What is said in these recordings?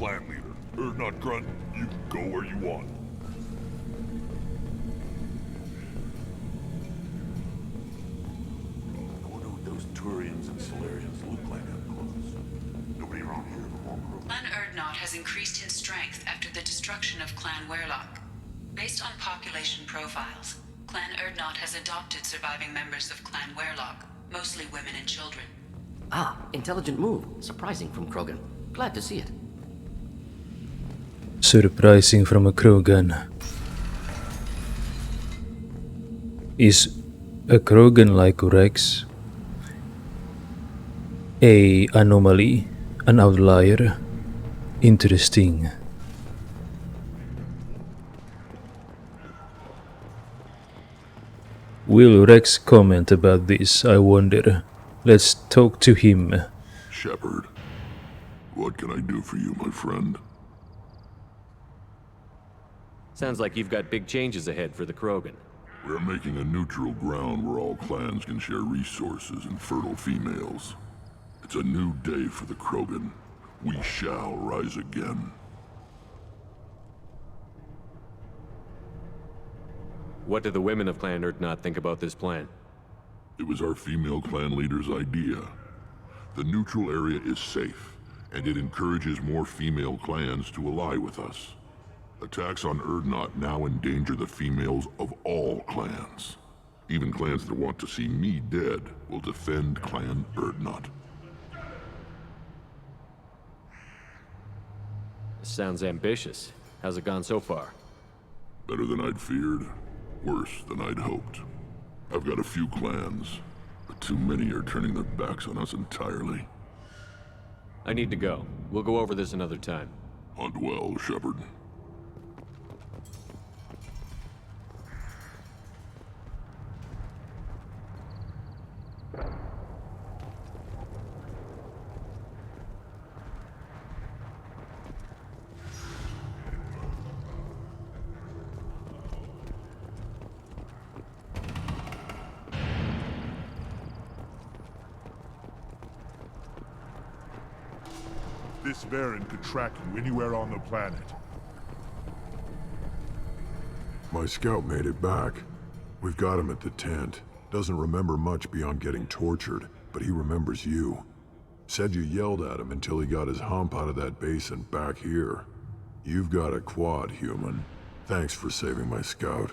clan leader. Not Grunt, you go where you want. I wonder what those Turians and Solarians look like up close. Nobody around here but one group. Clan Erdnot has increased in strength after the destruction of Clan Werlock. Based on population profiles, Clan Erdnot has adopted surviving members of Clan Werlock, mostly women and children. Ah, intelligent move. Surprising from Krogan. Glad to see it. Surprising from a Krogan. Is a Krogan like Rex a anomaly, an outlier? Interesting. Will Rex comment about this, I wonder? Let's talk to him. Shepard, what can I do for you, my friend? Sounds like you've got big changes ahead for the Krogan. We're making a neutral ground where all clans can share resources and fertile females. It's a new day for the Krogan. We shall rise again. What do the women of Clan Erdnot think about this plan? It was our female clan leader's idea. The neutral area is safe, and it encourages more female clans to ally with us. Attacks on Erdnot now endanger the females of all clans. Even clans that want to see me dead will defend Clan Erdnot. Sounds ambitious. How's it gone so far? Better than I'd feared, worse than I'd hoped. I've got a few clans, but too many are turning their backs on us entirely. I need to go. We'll go over this another time. Hunt well, Shepard. This Varren could track you anywhere on the planet. My scout made it back. We've got him at the tent. Doesn't remember much beyond getting tortured, but he remembers you. Said you yelled at him until he got his hump out of that basin back here. You've got a quad, human. Thanks for saving my scout.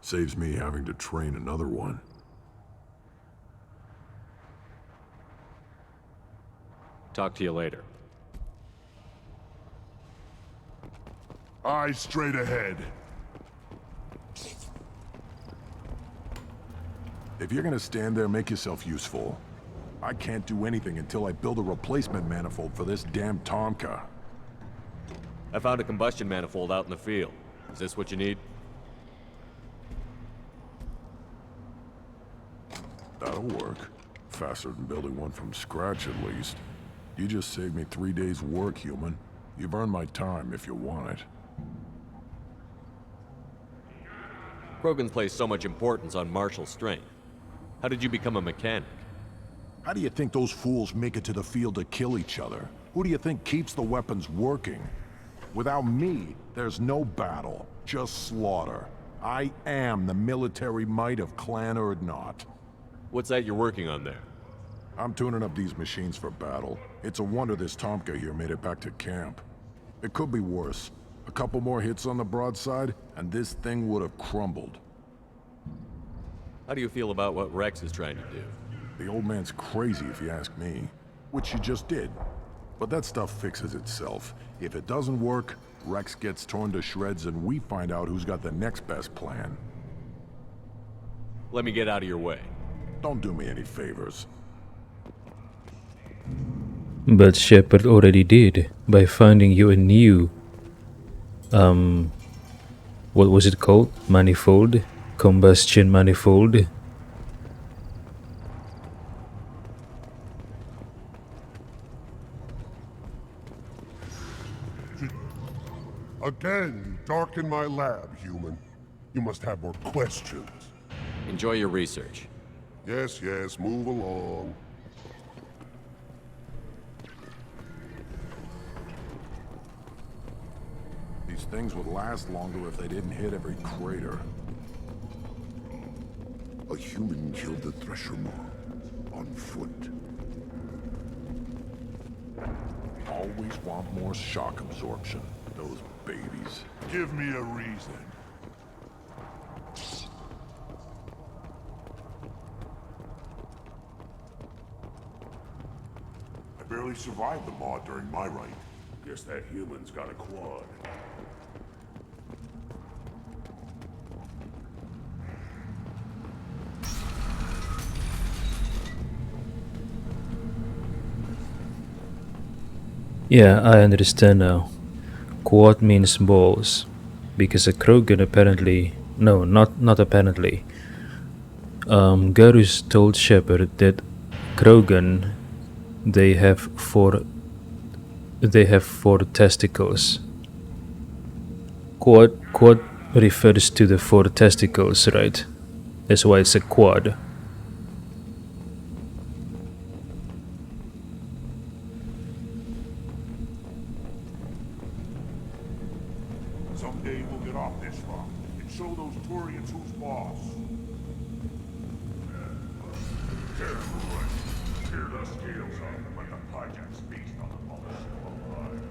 Saves me having to train another one. Talk to you later. Eyes straight ahead. If you're gonna stand there, make yourself useful. I can't do anything until I build a replacement manifold for this damn Tomka. I found a combustion manifold out in the field. Is this what you need? That'll work. Faster than building one from scratch, at least. You just saved me 3 days' work, human. You've earned my time if you want it. Krogans place so much importance on martial strength. How did you become a mechanic? How do you think those fools make it to the field to kill each other? Who do you think keeps the weapons working? Without me, there's no battle, just slaughter. I am the military might of Clan Erdnot. What's that you're working on there? I'm tuning up these machines for battle. It's a wonder this Tomka here made it back to camp. It could be worse. A couple more hits on the broadside, and this thing would have crumbled. How do you feel about what Rex is trying to do? The old man's crazy if you ask me. Which he just did. But that stuff fixes itself. If it doesn't work, Rex gets torn to shreds and we find out who's got the next best plan. Let me get out of your way. Don't do me any favors. But Shepard already did by finding you a new what was it called? Manifold? Combustion manifold? Again, you darken my lab, human. You must have more questions. Enjoy your research. Yes, yes, move along. These things would last longer if they didn't hit every crater. A human killed the Thresher mob on foot. Always want more shock absorption. Those babies. Give me a reason. I barely survived the mod during my rite. Guess that human's got a quad. Yeah, I understand now. Quad means balls. Because a Krogan apparently... No, not apparently. Garus told Shepard that Krogan, they have four testicles. Quad refers to the four testicles, right? That's why it's a quad. Someday we'll get off this rock and show those Turians who's boss. Tear the scales off and let the Pyjax feast on the mothership alive.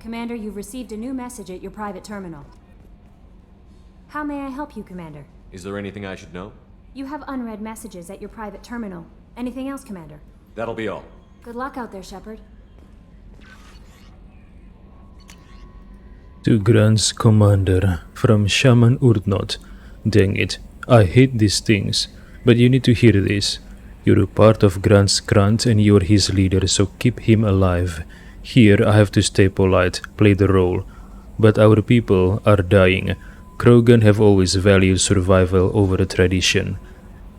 Commander, you've received a new message at your private terminal. How may I help you, Commander? Is there anything I should know? You have unread messages at your private terminal. Anything else, Commander? That'll be all. Good luck out there, Shepard. To Grant's commander, from Shaman Urdnot. Dang it, I hate these things, but you need to hear this. You're a part of Grant's Grant and you're his leader, so keep him alive. Here I have to stay polite, play the role. But our people are dying. Krogan have always valued survival over a tradition.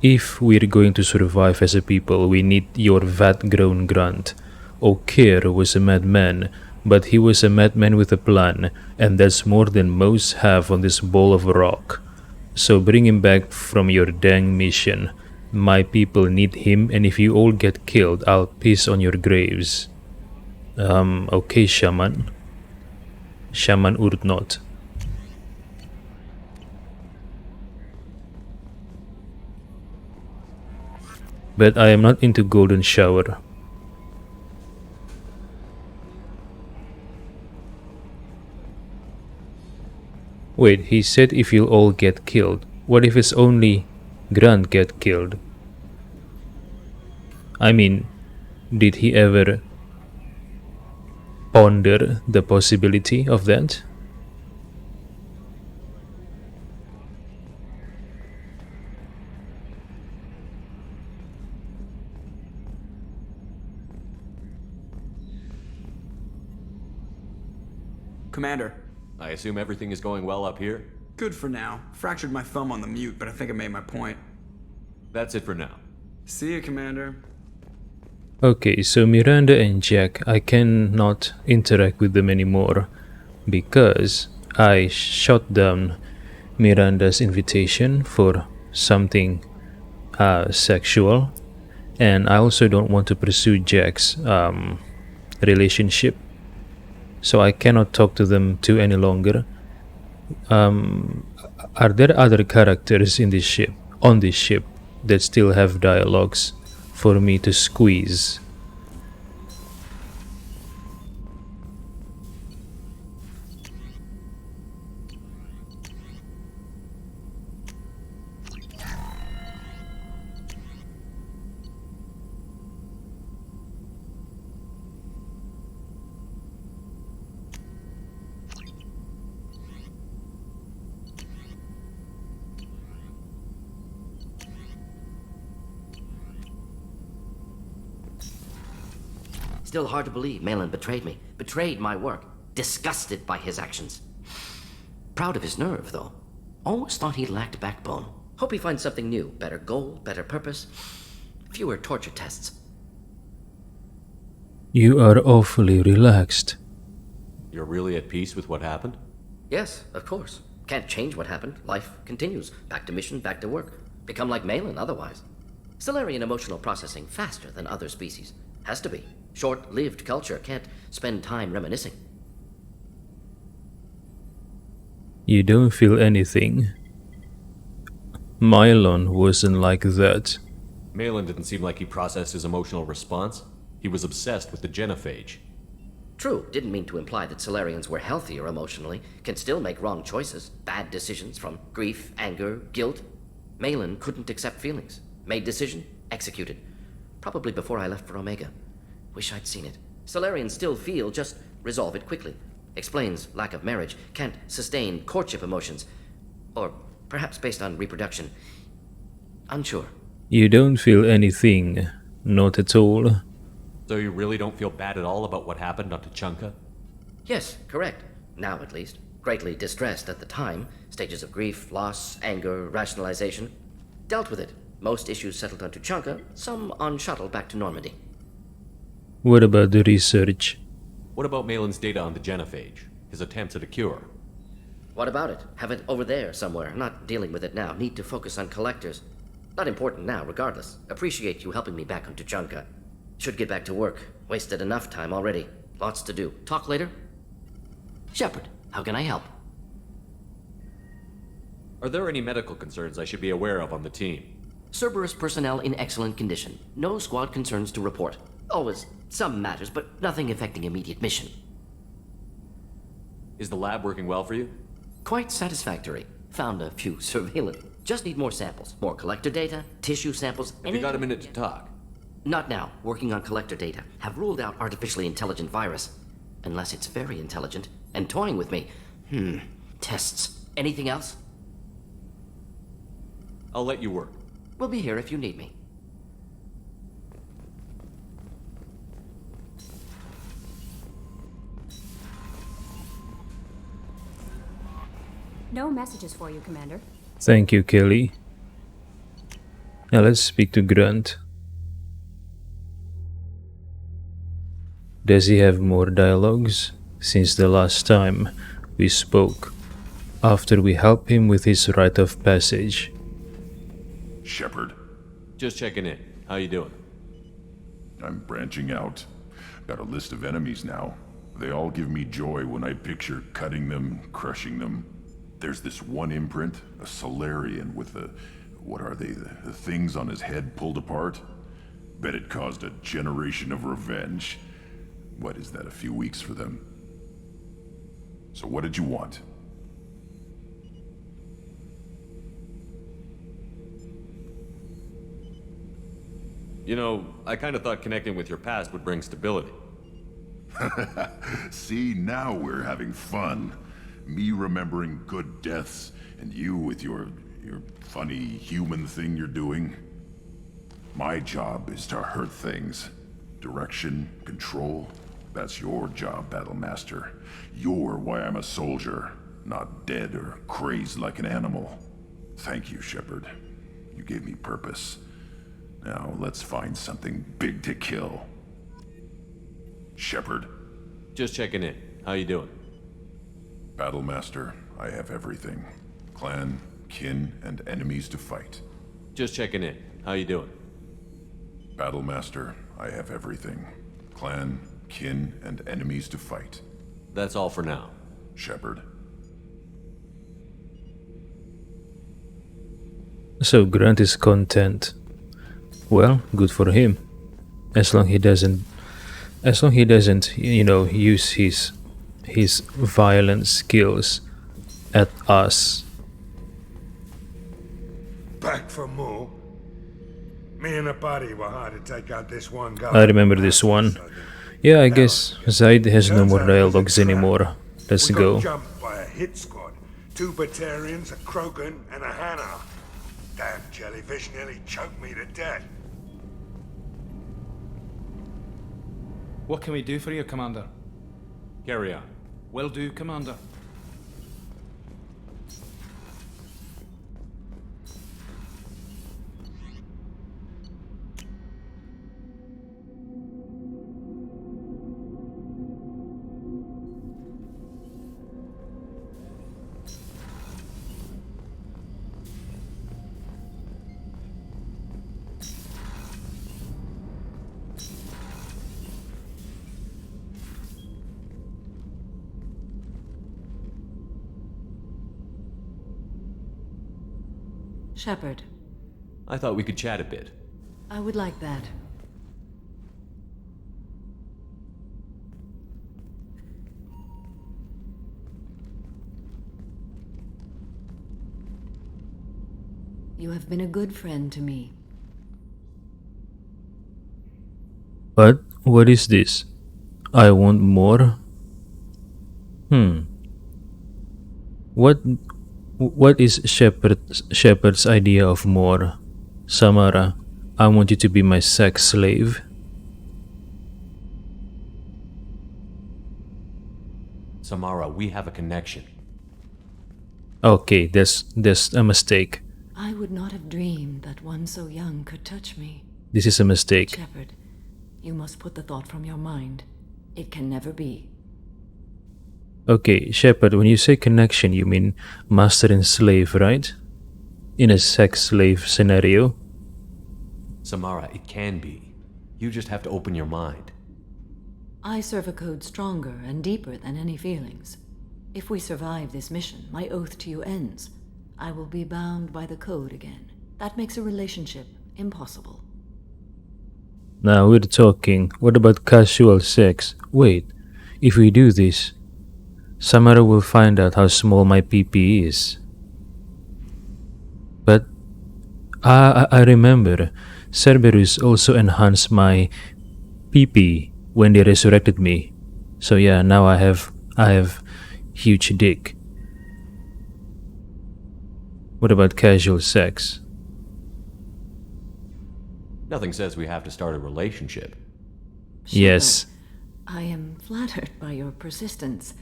If we're going to survive as a people, we need your vat-grown Grant. Okeer was a madman, but he was a madman with a plan, and that's more than most have on this ball of rock. So bring him back from your dang mission. My people need him, and if you all get killed, I'll piss on your graves. Okay, Shaman. Shaman Urdnot. But I am not into golden shower. Wait, he said if you'll all get killed. What if it's only Grant get killed? I mean, did he ever ponder the possibility of that? Commander. I assume everything is going well up here? Good for now. Fractured my thumb on the mute, but I think I made my point. That's it for now. See you, Commander. Okay, so Miranda and Jack, I cannot interact with them anymore because I shot down Miranda's invitation for something sexual, and I also don't want to pursue Jack's relationship, so I cannot talk to them too any longer. Are there other characters in this ship, on this ship, that still have dialogues for me to squeeze? Still hard to believe Malin betrayed me, betrayed my work, disgusted by his actions. Proud of his nerve, though. Always thought he lacked backbone. Hope he finds something new. Better goal, better purpose. Fewer torture tests. You are awfully relaxed. You're really at peace with what happened? Yes, of course. Can't change what happened. Life continues. Back to mission, back to work. Become like Malin otherwise. Solarian emotional processing faster than other species. Has to be. Short-lived culture can't spend time reminiscing. You don't feel anything. Mylon wasn't like that. Malin didn't seem like he processed his emotional response. He was obsessed with the genophage. True, didn't mean to imply that Solarians were healthier emotionally, can still make wrong choices, bad decisions from grief, anger, guilt. Malin couldn't accept feelings. Made decision, executed. Probably before I left for Omega. Wish I'd seen it. Solarians still feel, just resolve it quickly. Explains lack of marriage, can't sustain courtship emotions. Or perhaps based on reproduction. Unsure. You don't feel anything. Not at all. So you really don't feel bad at all about what happened on Tuchanka? Yes, correct. Now at least. Greatly distressed at the time. Stages of grief, loss, anger, rationalization. Dealt with it. Most issues settled on Tuchanka, some on shuttle back to Normandy. What about the research? What about Malin's data on the genophage? His attempts at a cure? What about it? Have it over there somewhere. Not dealing with it now. Need to focus on collectors. Not important now, regardless. Appreciate you helping me back on Tuchanka. Should get back to work. Wasted enough time already. Lots to do. Talk later? Shepard, how can I help? Are there any medical concerns I should be aware of on the team? Cerberus personnel in excellent condition. No squad concerns to report. Always some matters, but nothing affecting immediate mission. Is the lab working well for you? Quite satisfactory. Found a few surveillance. Just need more samples. More collector data, tissue samples. Have you got a minute to talk? Not now. Working on collector data. Have ruled out artificially intelligent virus. Unless it's very intelligent. And toying with me. Tests. Anything else? I'll let you work. We'll be here if you need me. No messages for you, Commander. Thank you, Kelly. Now let's speak to Grant. Does he have more dialogues? Since the last time we spoke, after we helped him with his rite of passage. Shepard, Just checking in. How you doing? I'm branching out. Got a list of enemies now. They all give me joy when I picture cutting them, crushing them. There's this one imprint, a Solarian with the... what are they? The things on his head pulled apart? Bet it caused a generation of revenge. What is that, a few weeks for them? So what did you want? You know, I kind of thought connecting with your past would bring stability. See, now we're having fun. Me remembering good deaths, and you with your funny human thing you're doing. My job is to hurt things. Direction, control, that's your job, Battlemaster. You're why I'm a soldier, not dead or crazed like an animal. Thank you, Shepard. You gave me purpose. Now, let's find something big to kill. Shepard. Just checking in. How you doing? Battlemaster, I have everything. Clan, kin, and enemies to fight. Just checking in. How you doing? Battlemaster, I have everything. Clan, kin, and enemies to fight. That's all for now. Shepard. So Grant is content. Well, good for him. As long he doesn't, you know, use his violent skills at us. Back for more? Me and a buddy were hired to take out this one guy. I remember this one. Yeah, I guess Zaid has no more dialogues anymore. Let's We go. got jumped by a hit squad. 2 Batarians, a Krogan, and a Hana. Damn jellyfish nearly choked me to death. What can we do for you, Commander? Carry on. Will do, Commander. Shepard, I thought we could chat a bit. I would like that. You have been a good friend to me. But what is this? I want more? What is Shepard's idea of more? Samara, I want you to be my sex slave. Samara, we have a connection. Okay, that's a mistake. I would not have dreamed that one so young could touch me. This is a mistake. Shepard, you must put the thought from your mind. It can never be. Okay, Shepard, when you say connection, you mean master and slave, right? In a sex slave scenario? Samara, it can be. You just have to open your mind. I serve a code stronger and deeper than any feelings. If we survive this mission, my oath to you ends. I will be bound by the code again. That makes a relationship impossible. Now we're talking. What about casual sex? Wait, if we do this, Samara will find out how small my PP is. But I remember Cerberus also enhanced my PP when they resurrected me. So yeah, now I have huge dick. What about casual sex? Nothing says we have to start a relationship. Yes. I am flattered by your persistence.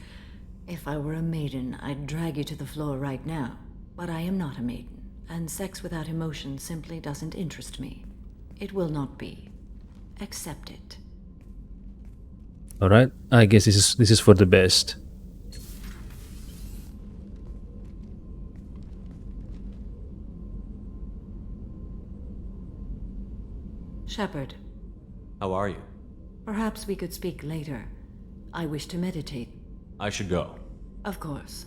If I were a maiden, I'd drag you to the floor right now. But I am not a maiden, and sex without emotion simply doesn't interest me. It will not be. Accept it. Alright, I guess this is for the best. Shepard. How are you? Perhaps we could speak later. I wish to meditate. I should go. Of course.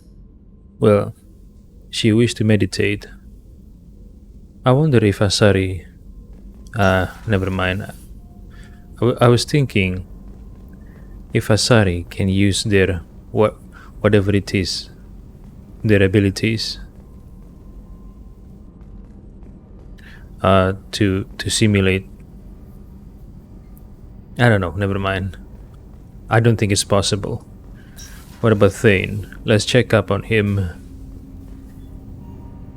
Well, she wished to meditate. I wonder if Asari... never mind. I was thinking if Asari can use their... whatever it is, their abilities to simulate... I don't know, never mind. I don't think it's possible. What about Thane? Let's check up on him.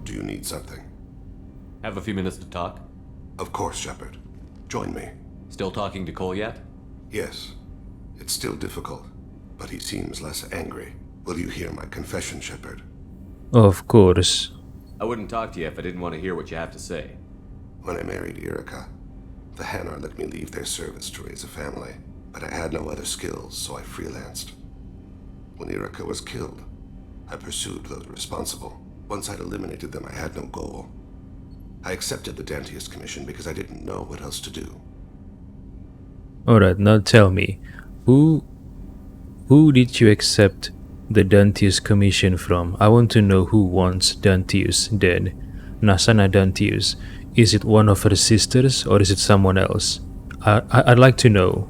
Do you need something? Have a few minutes to talk? Of course, Shepard. Join me. Still talking to Cole yet? Yes. It's still difficult, but he seems less angry. Will you hear my confession, Shepard? Of course. I wouldn't talk to you if I didn't want to hear what you have to say. When I married Erica, the Hanar let me leave their service to raise a family, but I had no other skills, so I freelanced. When Erica was killed, I pursued those responsible. Once I'd eliminated them, I had no goal. I accepted the Dantius Commission because I didn't know what else to do. Alright, now tell me, who did you accept the Dantius Commission from? I want to know who wants Dantius dead. Nasana Dantius. Is it one of her sisters or is it someone else? I'd like to know.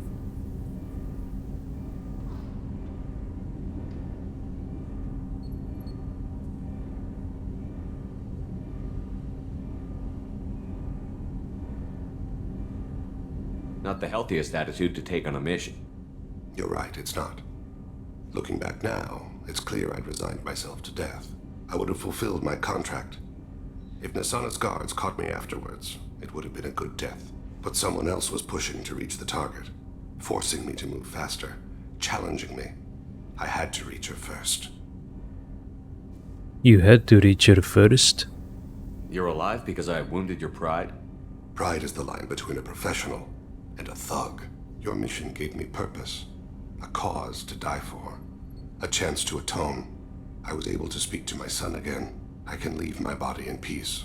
Not the healthiest attitude to take on a mission. You're right, it's not. Looking back now, it's clear I'd resigned myself to death. I would have fulfilled my contract. If Nasana's guards caught me afterwards, it would have been a good death. But someone else was pushing to reach the target, forcing me to move faster, challenging me. I had to reach her first. You had to reach her first? You're alive because I wounded your pride? Pride is the line between a professional and a thug. Your mission gave me purpose, a cause to die for, a chance to atone. I was able to speak to my son again. I can leave my body in peace.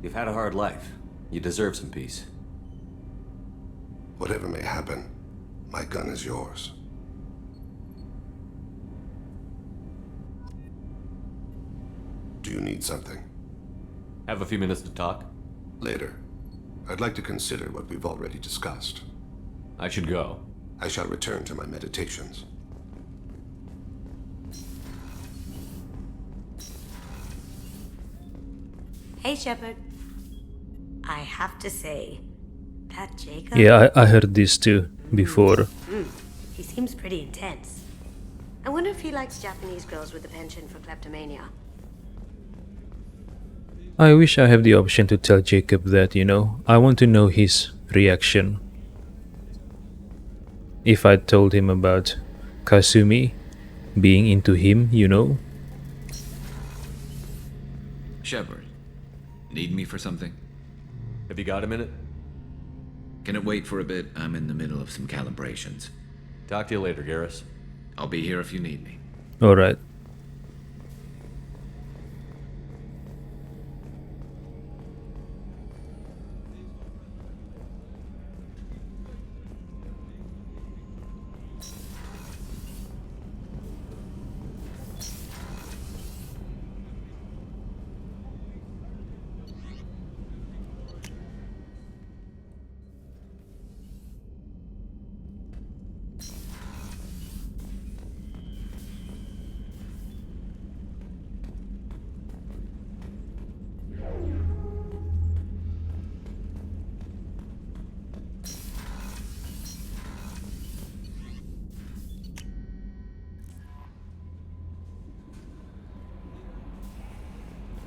You've had a hard life. You deserve some peace. Whatever may happen, my gun is yours. Do you need something? Have a few minutes to talk? Later. I'd like to consider what we've already discussed. I should go. I shall return to my meditations. Hey, Shepard. I have to say, that Jacob... Yeah, I heard this too before. He seems pretty intense. I wonder if he likes Japanese girls with a penchant for kleptomania. I wish I have the option to tell Jacob that, you know. I want to know his reaction. If I told him about Kasumi being into him, you know. Shepard, need me for something? Have you got a minute? Can it wait for a bit? I'm in the middle of some calibrations. Talk to you later, Garrus. I'll be here if you need me. Alright.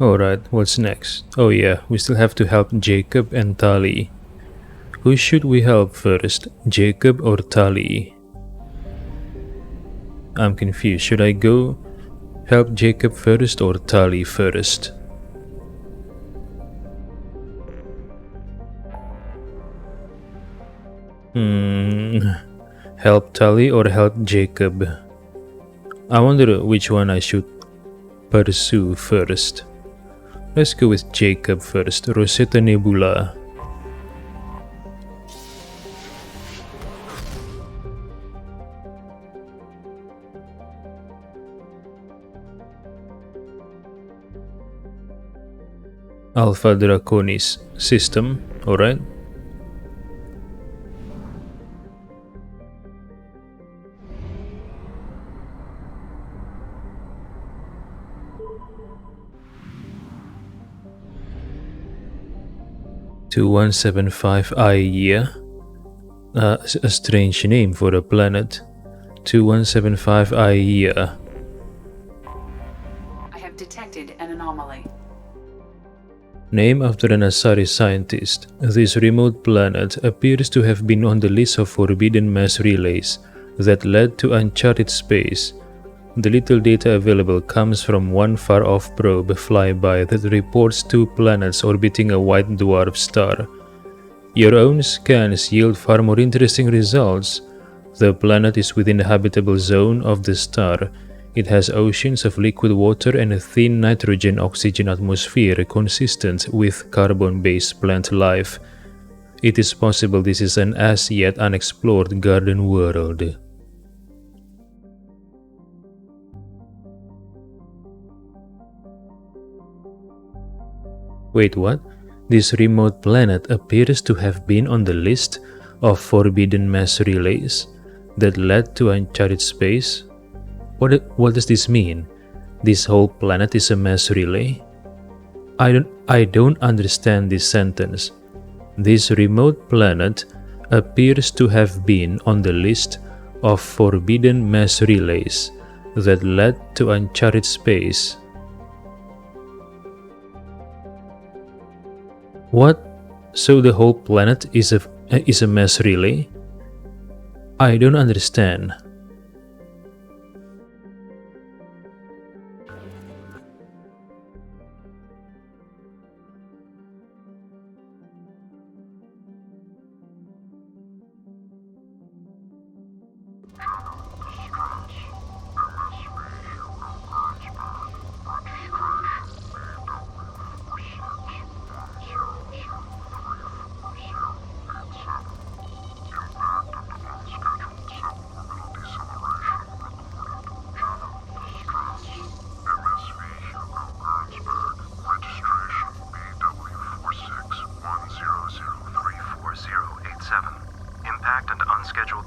Alright, what's next? Oh yeah, we still have to help Jacob and Tali. Who should we help first, Jacob or Tali? I'm confused. Should I go help Jacob first or Tali first? Help Tali or help Jacob? I wonder which one I should pursue first. Let's go with Jacob first. Rosetta Nebula. Alpha Draconis system, alright. (2175 a strange name for a planet. 2175 Aia. I have detected an anomaly. Name after an Asari scientist, this remote planet appears to have been on the list of forbidden mass relays that led to uncharted space. The little data available comes from one far-off probe flyby that reports 2 planets orbiting a white dwarf star. Your own scans yield far more interesting results. The planet is within the habitable zone of the star. It has oceans of liquid water and a thin nitrogen-oxygen atmosphere consistent with carbon-based plant life. It is possible this is an as-yet unexplored garden world. Wait, what? This remote planet appears to have been on the list of forbidden mass relays that led to uncharted space? What does this mean? This whole planet is a mass relay? I don't understand this sentence. This remote planet appears to have been on the list of forbidden mass relays that led to uncharted space. What? So the whole planet is a mass relay? I don't understand.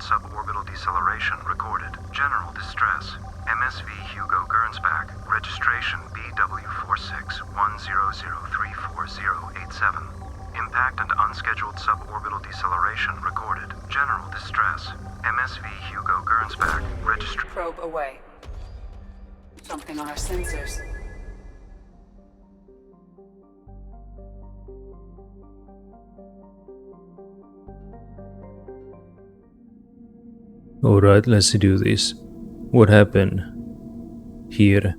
suborbital deceleration recorded. General distress. MSV Hugo Gernsback. Registration BW4610034087. Impact and unscheduled suborbital deceleration recorded. General distress. MSV Hugo Gernsback. Registration. Probe away. Something on our sensors. Alright, let's do this. What happened here?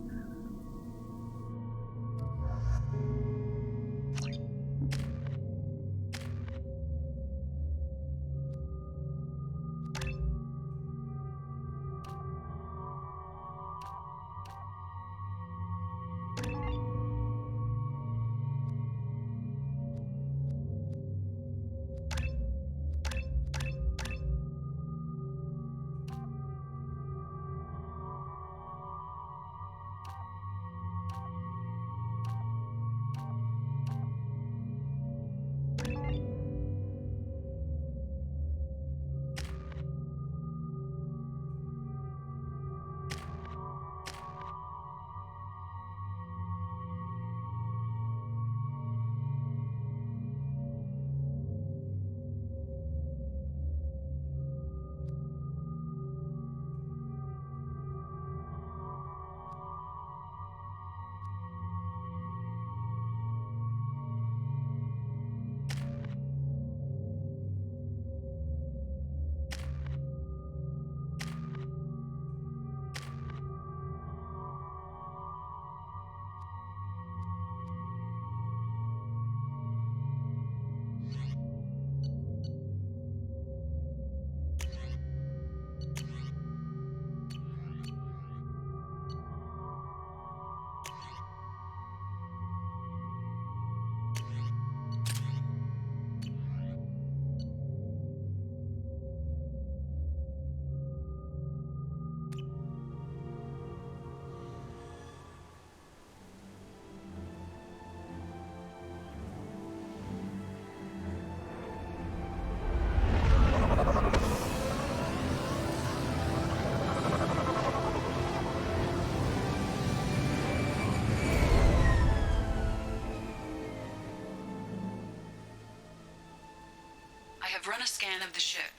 I have run a scan of the ship.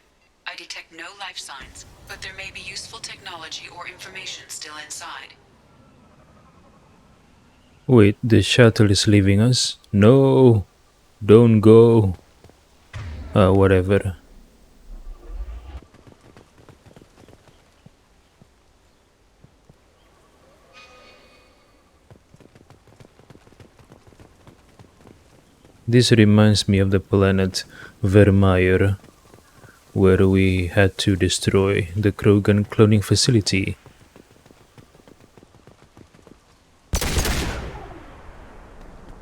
I detect no life signs, but there may be useful technology or information still inside. Wait, the shuttle is leaving us? No! Don't go! Whatever. This reminds me of the planet Vermeer, where we had to destroy the Krogan cloning facility.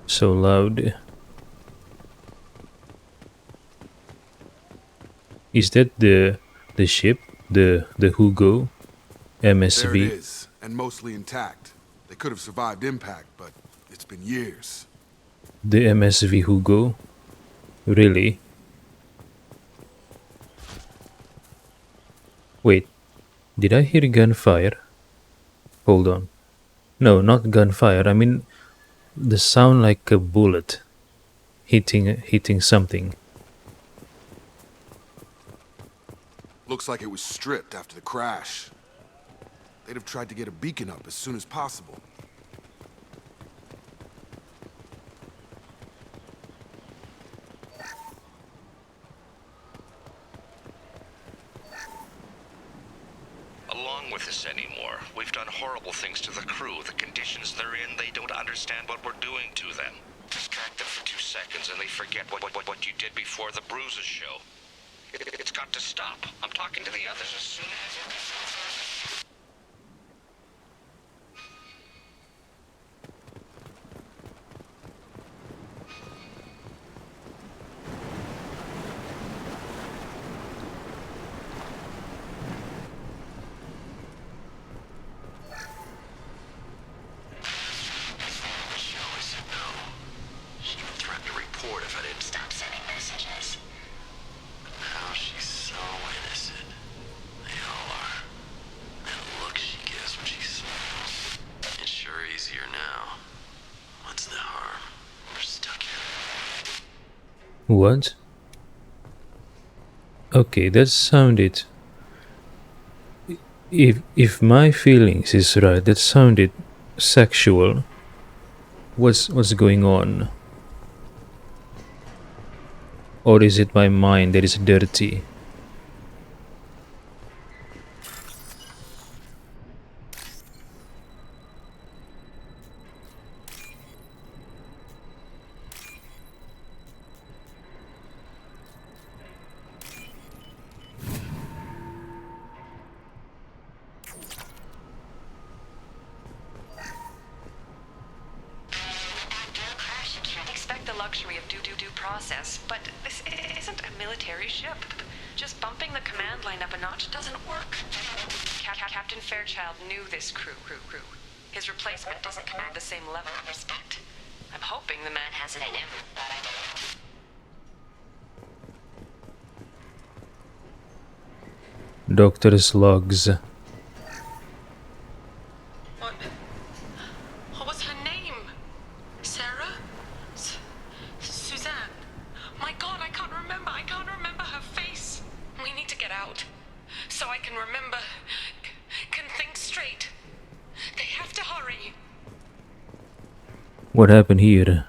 So loud. Is that the ship? The Hugo? MSV? There it is, and mostly intact. They could have survived impact, but it's been years. The MSV Hugo? Really? Wait, did I hear gunfire? Hold on. No, not gunfire. I mean, the sound like a bullet hitting something. Looks like it was stripped after the crash. They'd have tried to get a beacon up as soon as possible. Along with this anymore. We've done horrible things to the crew. The conditions they're in, they don't understand what we're doing to them. Distract them for 2 seconds and they forget what you did before the bruises show. It's got to stop. I'm talking to the others as soon as... What? Okay, that sounded. If my feelings is right, that sounded sexual. What's going on? Or is it my mind that is dirty? Expect the luxury of due process, but this isn't a military ship. Just bumping the command line up a notch doesn't work. Captain Fairchild knew this crew. His replacement doesn't command the same level of respect. I'm hoping the man has it in him. Doctor's logs. What was her name? Sarah? Suzanne? My God, I can't remember. I can't remember her face. We need to get out. So I can remember. Can think straight. They have to hurry. What happened here?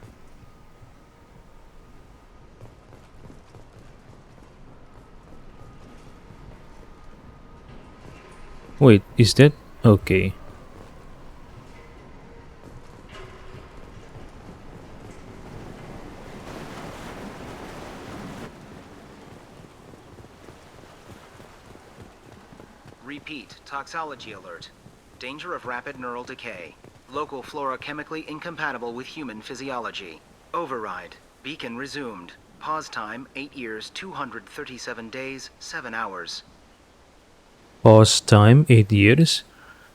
Wait, is that okay? Repeat, toxology alert. Danger of rapid neural decay. Local flora chemically incompatible with human physiology. Override. Beacon resumed. Pause time 8 years, 237 days, 7 hours. Pause time 8 years?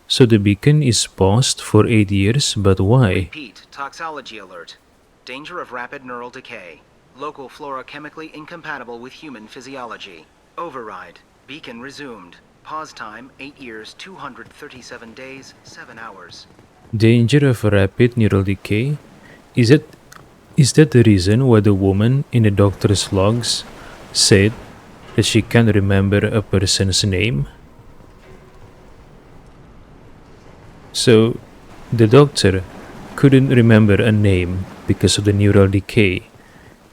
So the beacon is paused for 8 years, but why? Repeat, toxology alert. Danger of rapid neural decay. Local flora chemically incompatible with human physiology. Override. Beacon resumed. Pause time 8 years, 237 days, 7 hours. Danger of rapid neural decay? Is that the reason why the woman in the doctor's logs said that she can't remember a person's name? So the doctor couldn't remember a name because of the neural decay,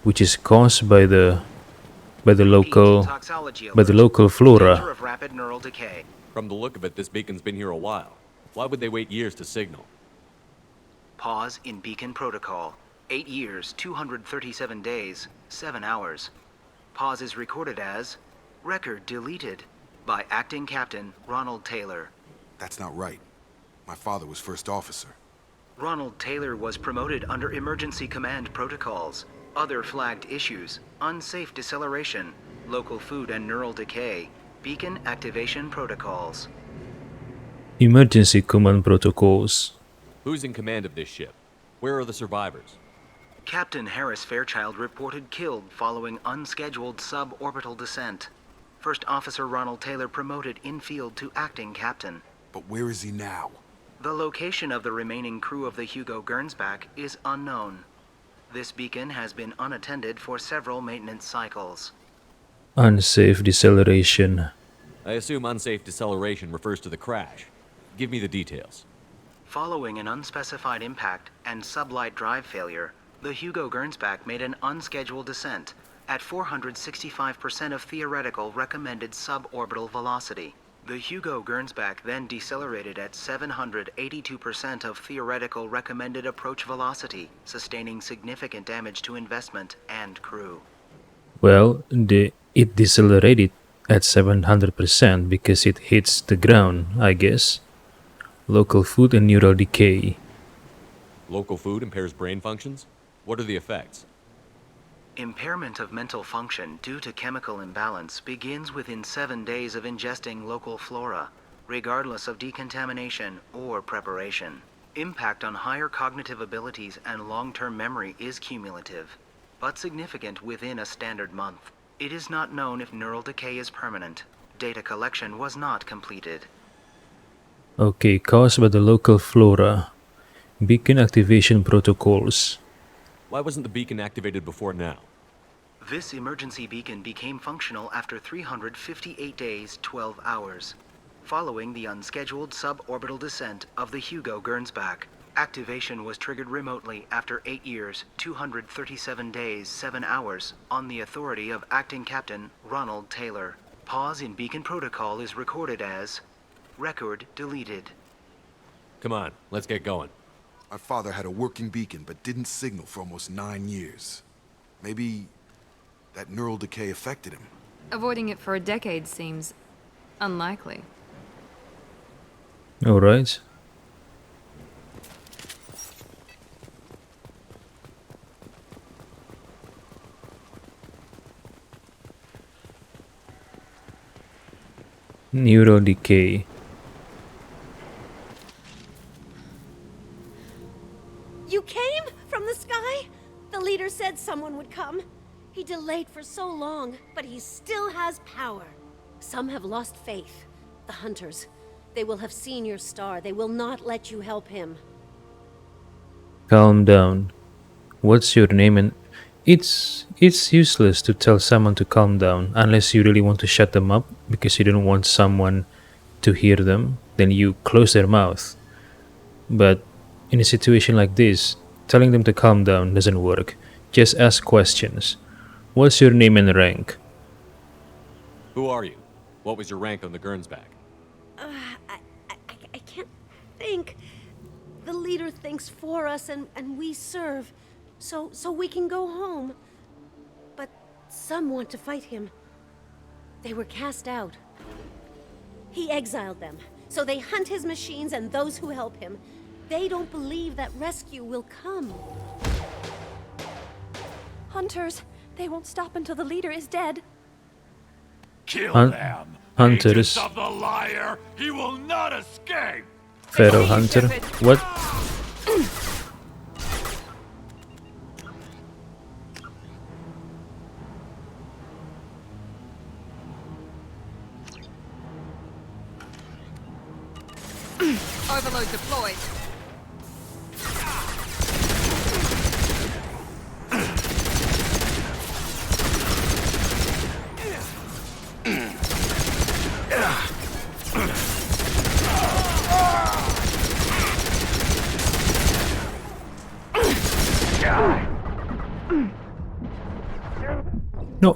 which is caused by the local flora. From the look of it, this beacon's been here a while. Why would they wait years to signal? Pause in beacon protocol. 8 years, 237 days, 7 hours. Pause is recorded as record deleted by acting captain Ronald Taylor. That's not right. My father was first officer. Ronald Taylor was promoted under emergency command protocols. Other flagged issues: unsafe deceleration, local food and neural decay, beacon activation protocols. Emergency command protocols. Who's in command of this ship? Where are the survivors? Captain Harris Fairchild reported killed following unscheduled suborbital descent. First Officer Ronald Taylor promoted in-field to acting captain. But where is he now? The location of the remaining crew of the Hugo Gernsback is unknown. This beacon has been unattended for several maintenance cycles. Unsafe deceleration. I assume unsafe deceleration refers to the crash. Give me the details. Following an unspecified impact and sublight drive failure, the Hugo Gernsback made an unscheduled descent at 465% of theoretical recommended suborbital velocity. The Hugo Gernsback then decelerated at 782% of theoretical recommended approach velocity, sustaining significant damage to investment and crew. Well, it decelerated at 700% because it hits the ground, I guess. Local food and neural decay. Local food impairs brain functions? What are the effects? Impairment of mental function due to chemical imbalance begins within 7 days of ingesting local flora, regardless of decontamination or preparation. Impact on higher cognitive abilities and long-term memory is cumulative, but significant within a standard month. It is not known if neural decay is permanent. Data collection was not completed. Okay, caused by the local flora. Beacon activation protocols. Why wasn't the beacon activated before now? This emergency beacon became functional after 358 days, 12 hours. Following the unscheduled suborbital descent of the Hugo Gernsback, activation was triggered remotely after 8 years, 237 days, 7 hours on the authority of Acting Captain Ronald Taylor. Pause in beacon protocol is recorded as record deleted. Come on, let's get going. My father had a working beacon, but didn't signal for almost 9 years. Maybe that neural decay affected him. Avoiding it for a decade seems unlikely. All right. Neural decay. You came from the sky? The leader said someone would come. He delayed for so long, but he still has power. Some have lost faith. The hunters. They will have seen your star. They will not let you help him. Calm down. What's your name? And it's useless to tell someone to calm down unless you really want to shut them up because you don't want someone to hear them. Then you close their mouth. But in a situation like this, telling them to calm down doesn't work. Just ask questions. What's your name and rank? Who are you? What was your rank on the Gernsback? I can't think. The leader thinks for us and we serve. So we can go home. But some want to fight him. They were cast out. He exiled them. So they hunt his machines and those who help him. They don't believe that rescue will come. Hunters, they won't stop until the leader is dead. Kill them. Hunters. Agents of the liar. He will not escape. Pharaoh Hunter. What? Overload deployed.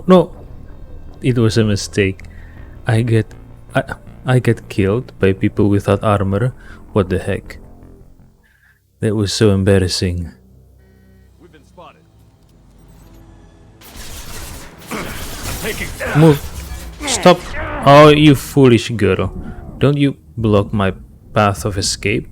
No. It was a mistake. I get killed by people without armor. What the heck? That was so embarrassing. We've been spotted. Move. Stop. Oh, you foolish girl. Don't you block my path of escape?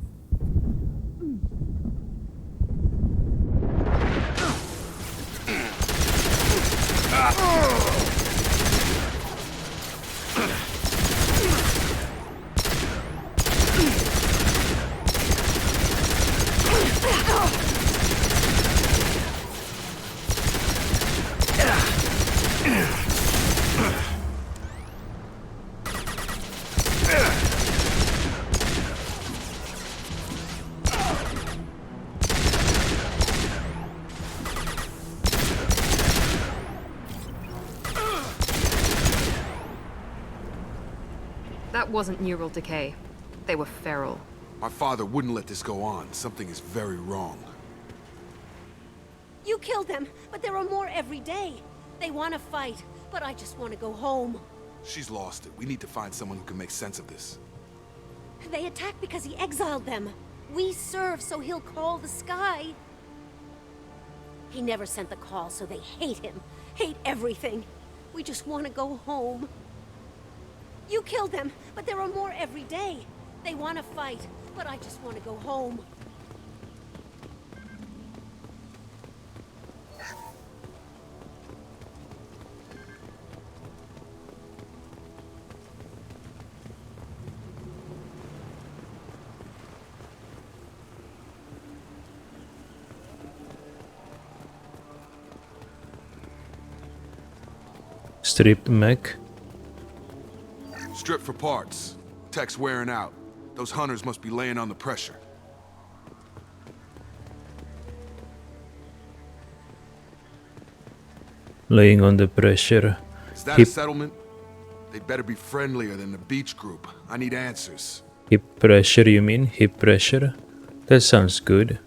That wasn't neural decay. They were feral. My father wouldn't let this go on. Something is very wrong. You killed them, but there are more every day. They want to fight, but I just want to go home. She's lost it. We need to find someone who can make sense of this. They attacked because he exiled them. We serve, so he'll call the sky. He never sent the call, so they hate him. Hate everything. We just want to go home. You killed them, but there are more every day. They want to fight, but I just want to go home. Stripped mech. Strip for parts. Tech's wearing out. Those hunters must be laying on the pressure. laying on the pressure. Is that a Hip, settlement? They'd better be friendlier than the beach group. I need answers. hip pressure, you mean? Hip pressure? That sounds good.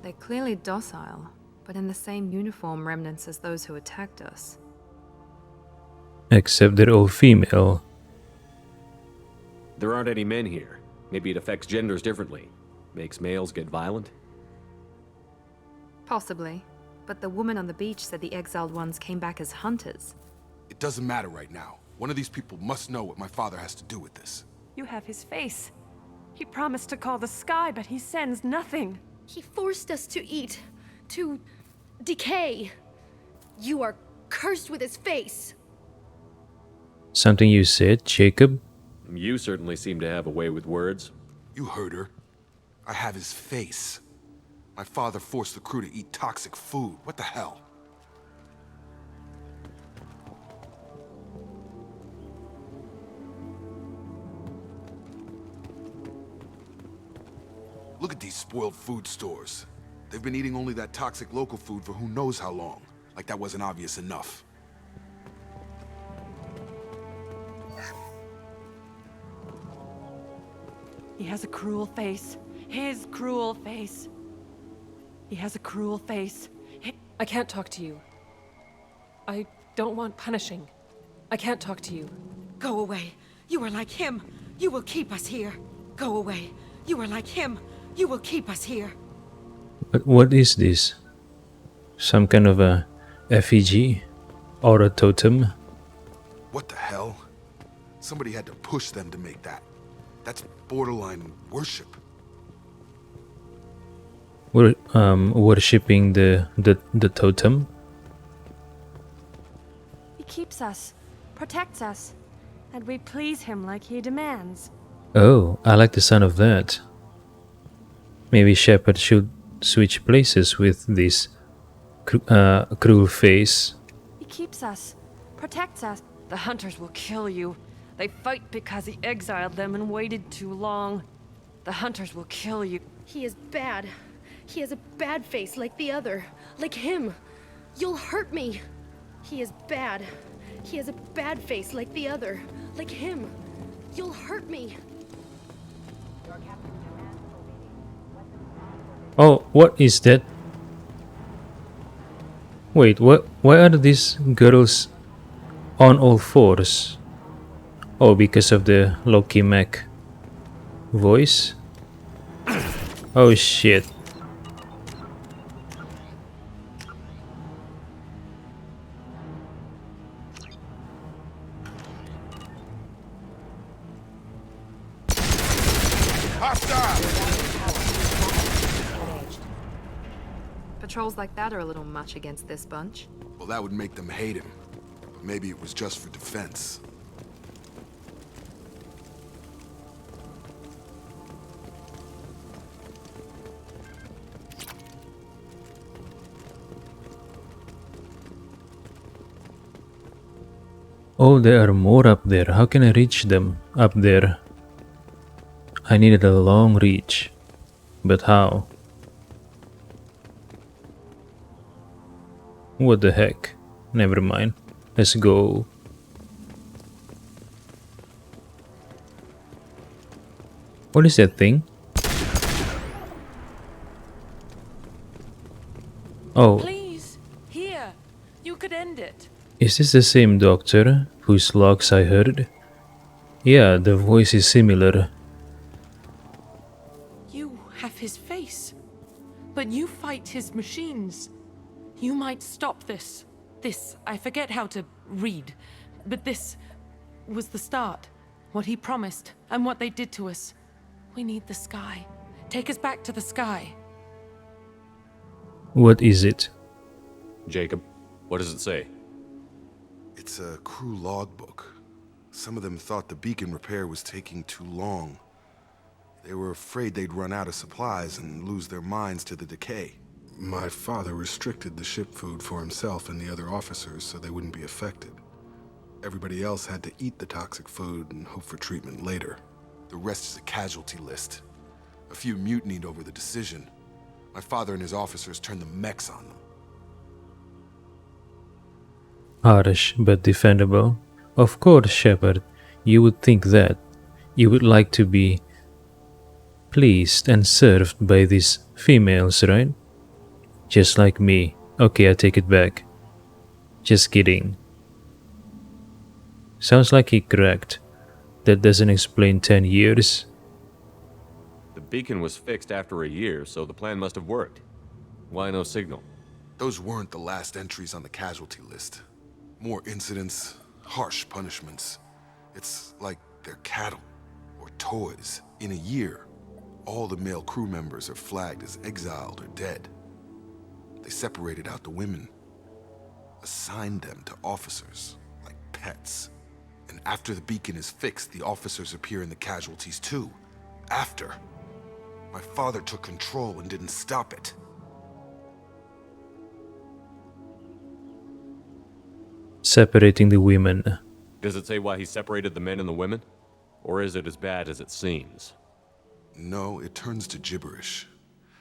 They're clearly docile, but in the same uniform remnants as those who attacked us. Except they're all female. There aren't any men here. Maybe it affects genders differently. Makes males get violent? Possibly. But the woman on the beach said the exiled ones came back as hunters. It doesn't matter right now. One of these people must know what my father has to do with this. You have his face. He promised to call the sky, but he sends nothing. He forced us to eat, to decay. You are cursed with his face. Something you said, Jacob? You certainly seem to have a way with words. You heard her. I have his face. My father forced the crew to eat toxic food. What the hell? Look at these spoiled food stores. They've been eating only that toxic local food for who knows how long. Like that wasn't obvious enough. He has a cruel face. His cruel face. He has a cruel face. I can't talk to you. I don't want punishing. I can't talk to you. Go away. You are like him. You will keep us here. Go away. You are like him. You will keep us here. But what is this? Some kind of a effigy? Or a totem? What the hell? Somebody had to push them to make that. That's borderline worship. We're worshipping the totem. He keeps us, protects us, and we please him like he demands. Oh, I like the sound of that. Maybe Shepard should switch places with this cruel face. He keeps us, protects us. The hunters will kill you. They fight because he exiled them and waited too long. The hunters will kill you. He is bad. He has a bad face like the other. Like him. You'll hurt me. He is bad. He has a bad face like the other. Like him. You'll hurt me. Oh, what is that? Wait, what? Why are these girls on all fours? Oh, because of the Loki Mech voice? Oh shit. Patrols like that are a little much against this bunch. Well, that would make them hate him. But maybe it was just for defense. Oh, there are more up there. How can I reach them up there? I needed a long reach. But how? What the heck? Never mind. Let's go. What is that thing? Oh. Please, here. You could end it. Is this the same doctor whose logs I heard? Yeah, the voice is similar. You have his face, but you fight his machines. You might stop this. This, I forget how to read, but this was the start. What he promised, and what they did to us. We need the sky. Take us back to the sky. What is it? Jacob, what does it say? It's a crew logbook. Some of them thought the beacon repair was taking too long. They were afraid they'd run out of supplies and lose their minds to the decay. My father restricted the ship food for himself and the other officers so they wouldn't be affected. Everybody else had to eat the toxic food and hope for treatment later. The rest is a casualty list. A few mutinied over the decision. My father and his officers turned the mechs on them. Harsh but defendable. Of course, Shepard, you would think that. You would like to be pleased and served by these females, right? Just like me. Okay, I take it back. Just kidding. Sounds like he cracked. That doesn't explain 10 years. The beacon was fixed after a year, so the plan must have worked. Why no signal? Those weren't the last entries on the casualty list. More incidents, harsh punishments. It's like they're cattle or toys. In a year, all the male crew members are flagged as exiled or dead. They separated out the women, assigned them to officers, like pets. And after the beacon is fixed, the officers appear in the casualties too. After. My father took control and didn't stop it. Separating the women. Does it say why he separated the men and the women? Or is it as bad as it seems? No, it turns to gibberish.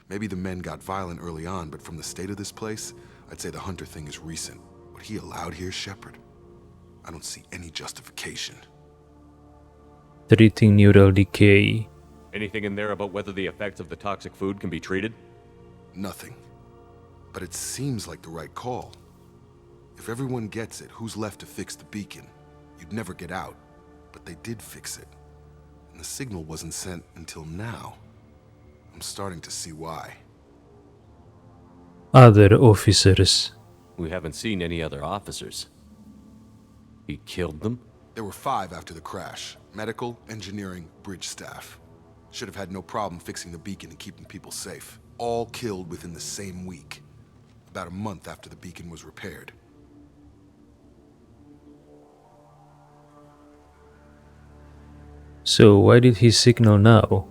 Maybe the men got violent early on, but from the state of this place, I'd say the Hunter thing is recent. What he allowed here, Shepard, I don't see any justification. Treating neural decay. Anything in there about whether the effects of the toxic food can be treated? Nothing. But it seems like the right call. If everyone gets it, who's left to fix the beacon? You'd never get out. But they did fix it. And the signal wasn't sent until now. I'm starting to see why. Other officers. We haven't seen any other officers. He killed them? There were 5 after the crash. Medical, engineering, bridge staff. Should have had no problem fixing the beacon and keeping people safe. All killed within the same week. About a month after the beacon was repaired. So why did he signal now?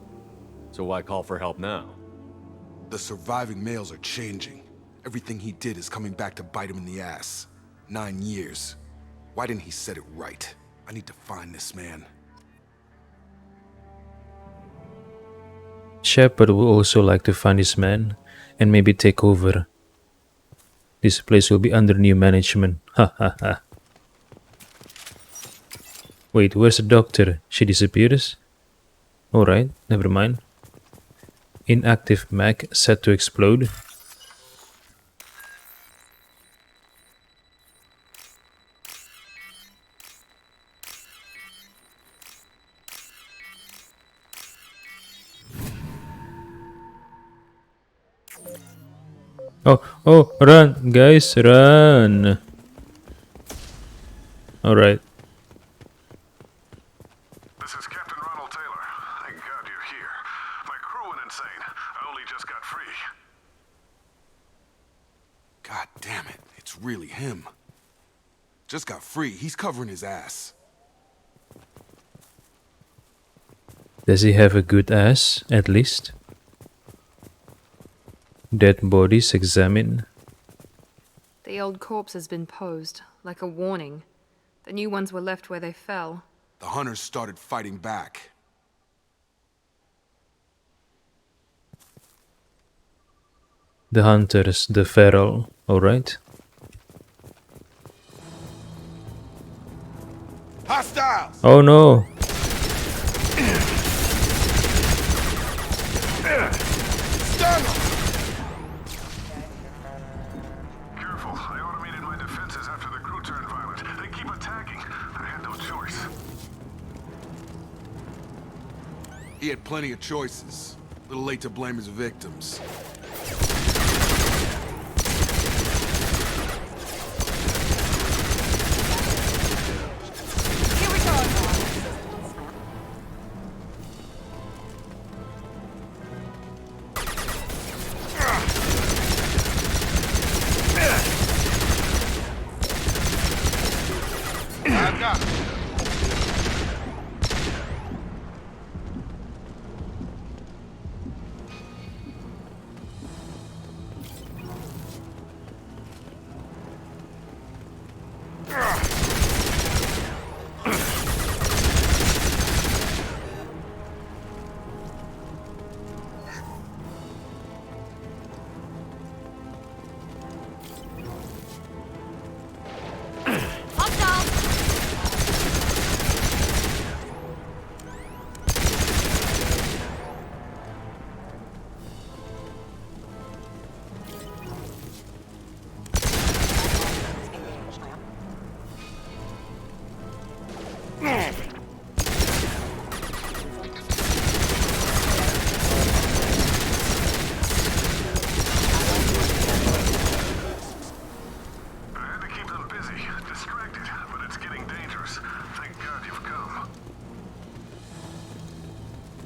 So why call for help now? The surviving males are changing. Everything he did is coming back to bite him in the ass. 9 years. Why didn't he set it right? I need to find this man. Shepard would also like to find his man and maybe take over. This place will be under new management. Ha ha ha. Wait, where's the doctor? She disappears? Alright, never mind. Inactive mech set to explode. Oh, run, guys, run. Alright. This is Captain Ronald Taylor. Thank God you're here. My crew went insane. I only just got free. God damn it, it's really him. Just got free, he's covering his ass. Does he have a good ass, at least? Dead bodies examined. The old corpse has been posed, like a warning. The new ones were left where they fell. The hunters started fighting back. The hunters, the feral, alright? Hostiles! Oh no! Stun them! Careful, I automated my defenses after the crew turned violent. They keep attacking. I had no choice. He had plenty of choices. A little late to blame his victims. I've got it.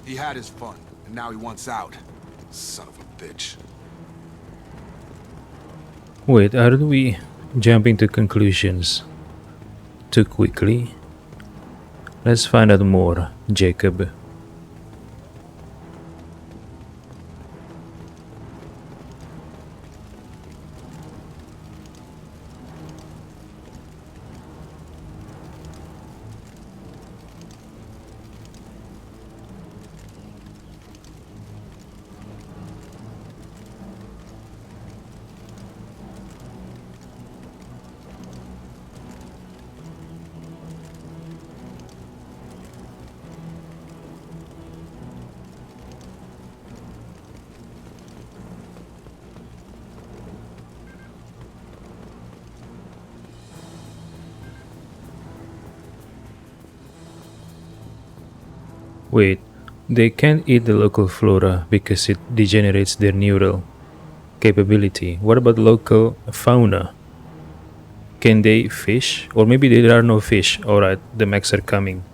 He had his fun, and now he wants out. Son of a bitch. Wait, aren't we jumping to conclusions too quickly? Let's find out more, Jacob. Wait, they can't eat the local flora because it degenerates their neural capability. What about local fauna? Can they fish? Or maybe there are no fish. Alright, the mechs are coming.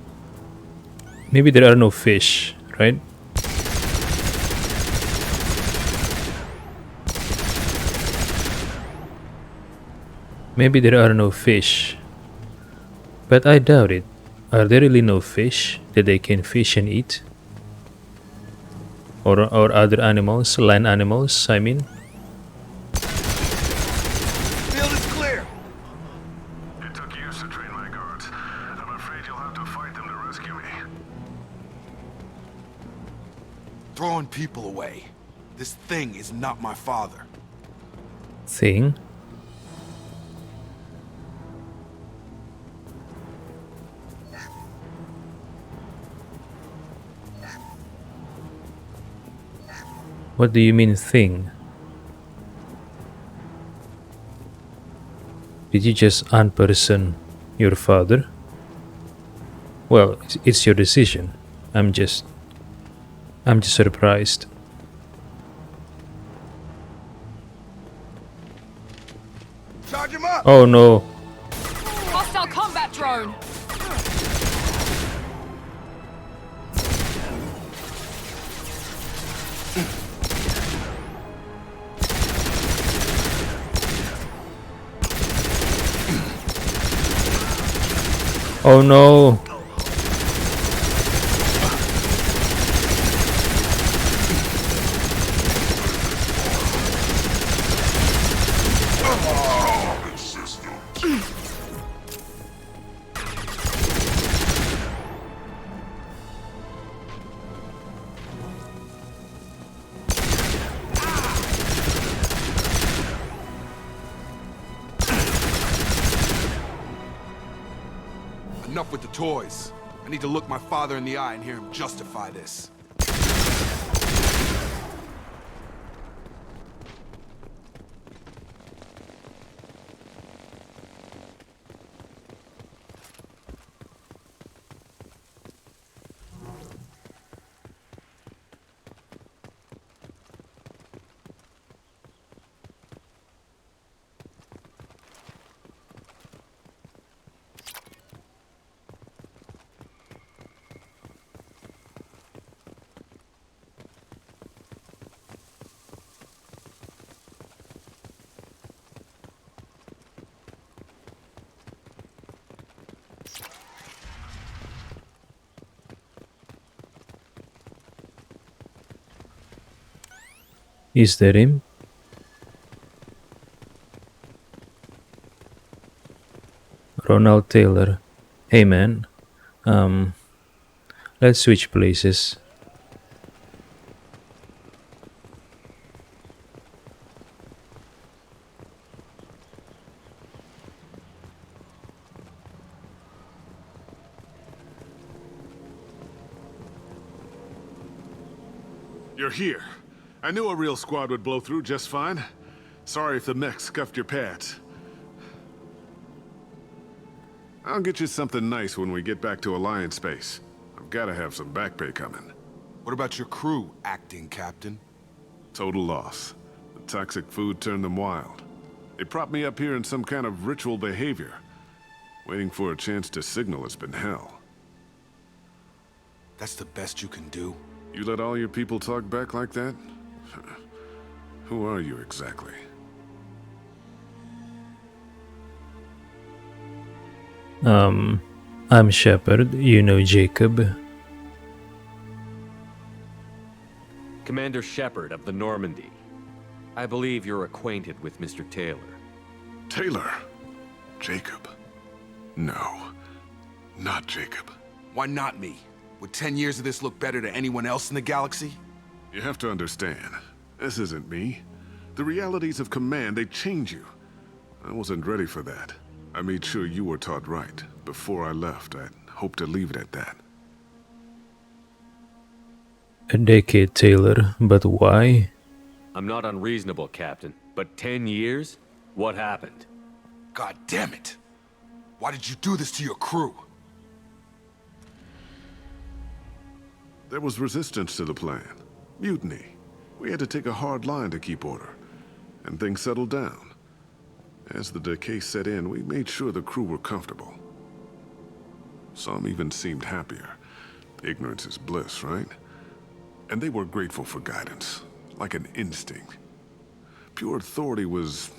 Maybe there are no fish, right? Maybe there are no fish. But I doubt it. Are there really no fish that they can fish and eat? Or other animals, land animals, I mean? Field is clear. It took years to train my guards. I'm afraid you'll have to fight them to rescue me. Throwing people away. This thing is not my father. Thing? What do you mean, thing? Did you just unperson your father? Well, it's your decision. I'm just surprised. Charge him up! Oh no. Hostile combat drone! Oh no. Enough with the toys. I need to look my father in the eye and hear him justify this. Is that him? Ronald Taylor. Hey man. Let's switch places. You're here. I knew a real squad would blow through just fine. Sorry if the mech scuffed your pads. I'll get you something nice when we get back to Alliance space. I've gotta have some back pay coming. What about your crew, acting captain? Total loss. The toxic food turned them wild. They propped me up here in some kind of ritual behavior. Waiting for a chance to signal has been hell. That's the best you can do? You let all your people talk back like that? Who are you exactly? I'm Shepard, you know Jacob. Commander Shepard of the Normandy. I believe you're acquainted with Mr. Taylor. Taylor? Jacob? No. Not Jacob. Why not me? Would 10 years of this look better to anyone else in the galaxy? You have to understand, this isn't me. The realities of command, they change you. I wasn't ready for that. I made sure you were taught right. Before I left, I hoped to leave it at that. A decade, Taylor, but why? I'm not unreasonable, Captain, but 10 years? What happened? God damn it! Why did you do this to your crew? There was resistance to the plan. Mutiny. We had to take a hard line to keep order. And things settled down. As the decay set in, we made sure the crew were comfortable. Some even seemed happier. Ignorance is bliss, right? And they were grateful for guidance, like an instinct. Pure authority was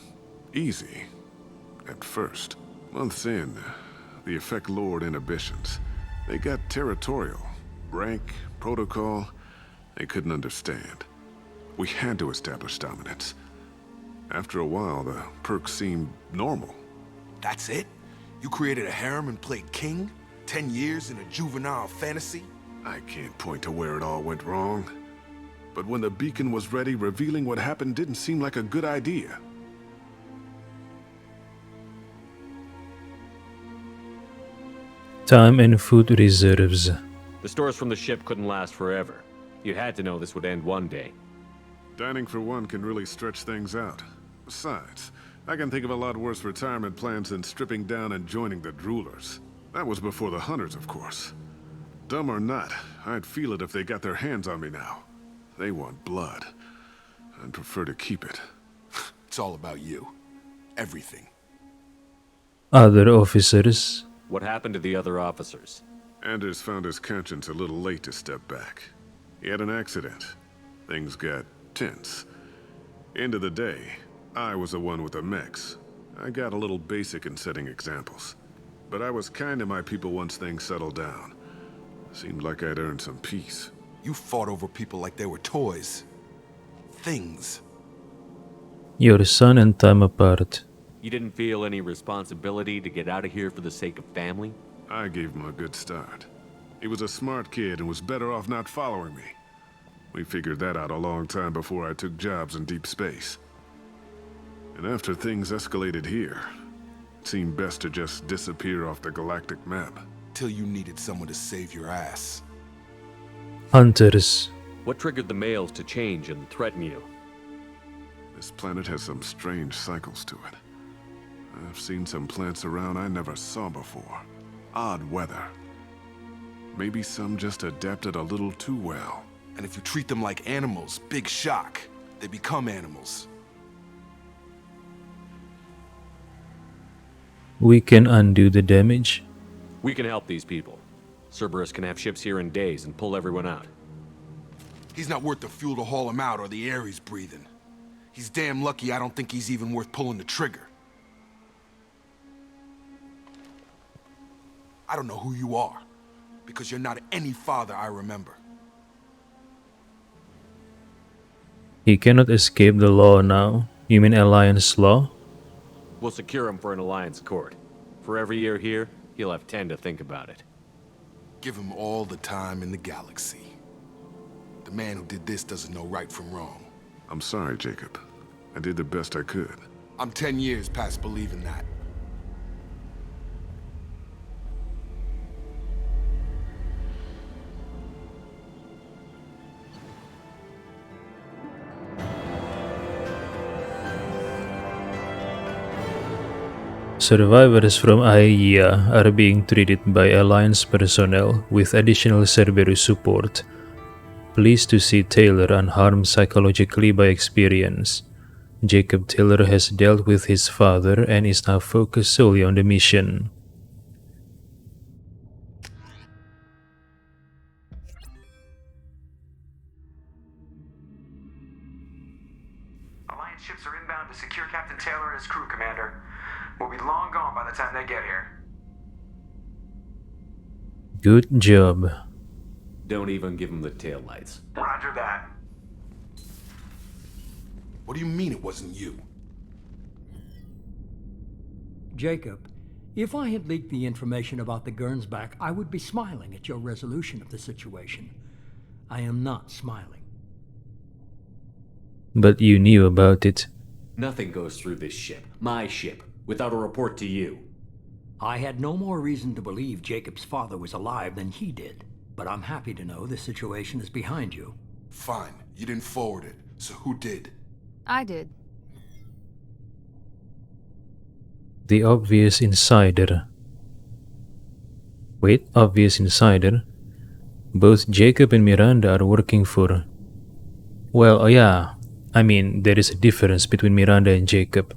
easy, at first. Months in, the effect lowered inhibitions. They got territorial. Rank, protocol, they couldn't understand. We had to establish dominance. After a while, the perks seemed normal. That's it? You created a harem and played king? 10 years in a juvenile fantasy? I can't point to where it all went wrong. But when the beacon was ready, revealing what happened didn't seem like a good idea. Time and food reserves. The stores from the ship couldn't last forever. You had to know this would end one day. Dining for one can really stretch things out. Besides, I can think of a lot worse retirement plans than stripping down and joining the droolers. That was before the hunters, of course. Dumb or not, I'd feel it if they got their hands on me now. They want blood. I'd prefer to keep it. It's all about you. Everything. Other officers. What happened to the other officers? Anders found his conscience a little late to step back. He had an accident. Things got tense. End of the day, I was the one with the mechs. I got a little basic in setting examples. But I was kind to my people once things settled down. Seemed like I'd earned some peace. You fought over people like they were toys. Things. Your son and time apart. You didn't feel any responsibility to get out of here for the sake of family? I gave him a good start. He was a smart kid and was better off not following me. We figured that out a long time before I took jobs in deep space. And after things escalated here, it seemed best to just disappear off the galactic map. Till you needed someone to save your ass. Hunters. What triggered the males to change and threaten you? This planet has some strange cycles to it. I've seen some plants around I never saw before. Odd weather. Maybe some just adapted a little too well. And if you treat them like animals, big shock. They become animals. We can undo the damage. We can help these people. Cerberus can have ships here in days and pull everyone out. He's not worth the fuel to haul him out or the air he's breathing. He's damn lucky I don't think he's even worth pulling the trigger. I don't know who you are, because you're not any father I remember. He cannot escape the law now. You mean Alliance law? We'll secure him for an Alliance court. For every year here, he'll have 10 to think about it. Give him all the time in the galaxy. The man who did this doesn't know right from wrong. I'm sorry, Jacob. I did the best I could. I'm 10 years past believing that. Survivors from Aegia are being treated by Alliance personnel with additional Cerberus support. Pleased to see Taylor unharmed psychologically by experience. Jacob Taylor has dealt with his father and is now focused solely on the mission. Alliance ships are inbound to secure Captain Taylor and his crew, Commander. We'll be long gone by the time they get here. Good job. Don't even give him the taillights. Roger that. What do you mean it wasn't you? Jacob, if I had leaked the information about the Gernsback, I would be smiling at your resolution of the situation. I am not smiling. But you knew about it. Nothing goes through this ship, my ship, without a report to you. I had no more reason to believe Jacob's father was alive than he did. But I'm happy to know the situation is behind you. Fine, you didn't forward it, so who did? I did. The obvious insider. Wait, obvious insider? Both Jacob and Miranda are working for... Well, oh yeah. I mean, there is a difference between Miranda and Jacob.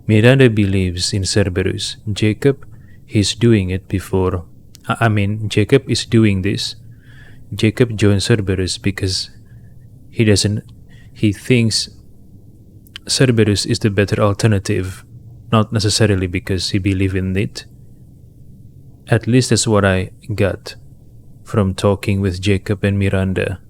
Miranda believes in Cerberus. Jacob, he's doing it before... Jacob is doing this. Jacob joined Cerberus because he thinks Cerberus is the better alternative, not necessarily because he believes in it. At least that's what I got from talking with Jacob and Miranda.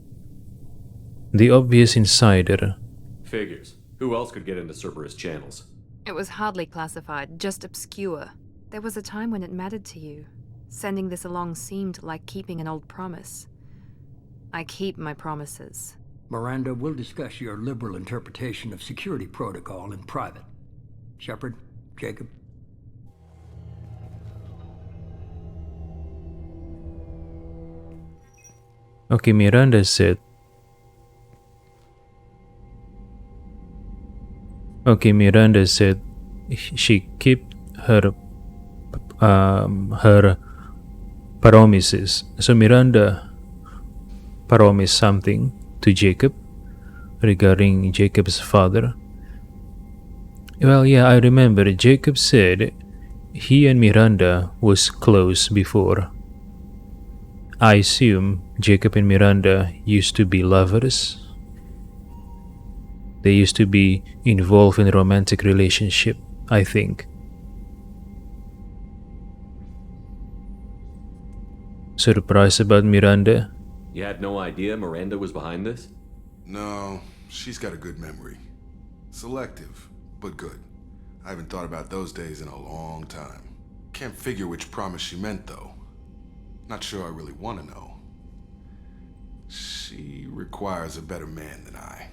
The obvious insider. Figures. Who else could get into Cerberus channels? It was hardly classified, just obscure. There was a time when it mattered to you. Sending this along seemed like keeping an old promise. I keep my promises. Miranda, we'll discuss your liberal interpretation of security protocol in private. Shepard, Jacob. Okay, Miranda said... she kept her promises. So Miranda promised something to Jacob regarding Jacob's father. Well, yeah, I remember Jacob said he and Miranda was close before. I assume Jacob and Miranda used to be lovers. They used to be involved in a romantic relationship, I think. Surprised about Miranda? You had no idea Miranda was behind this? No, she's got a good memory. Selective, but good. I haven't thought about those days in a long time. Can't figure which promise she meant, though. Not sure I really want to know. She requires a better man than I.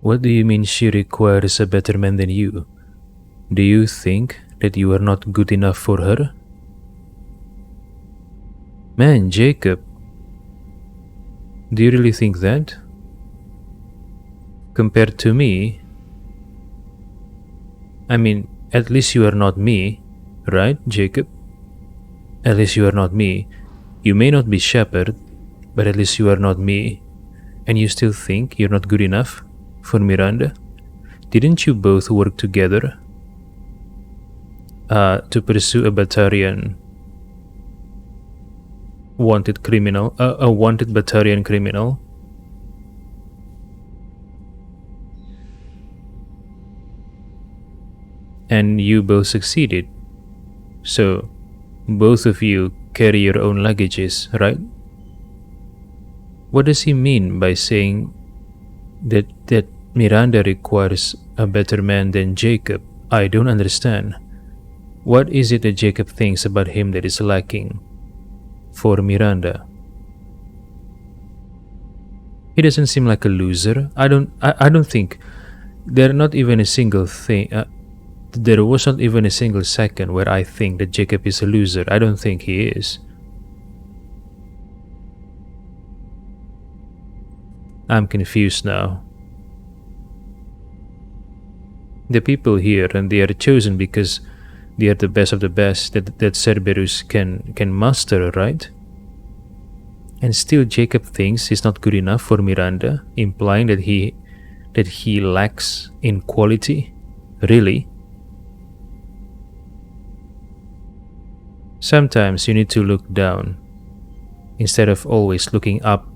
What do you mean she requires a better man than you? Do you think that you are not good enough for her? Man, Jacob. Do you really think that? Compared to me? I mean, at least you are not me, right, Jacob? At least you are not me. You may not be Shepard, but at least you are not me. And you still think you're not good enough for Miranda? Didn't you both work together to pursue a Batarian wanted criminal, a wanted Batarian criminal? And you both succeeded. So, both of you carry your own luggages, right? What does he mean by saying that Miranda requires a better man than Jacob? I don't understand. What is it that Jacob thinks about him that is lacking for Miranda? He doesn't seem like a loser. I don't think there not even a single thing. There was not even a single second where I think that Jacob is a loser. I don't think he is. I'm confused now. The people here, and they are chosen because they are the best of the best that Cerberus can muster, right? And still Jacob thinks he's not good enough for Miranda, implying that he lacks in quality. Really? Sometimes you need to look down instead of always looking up.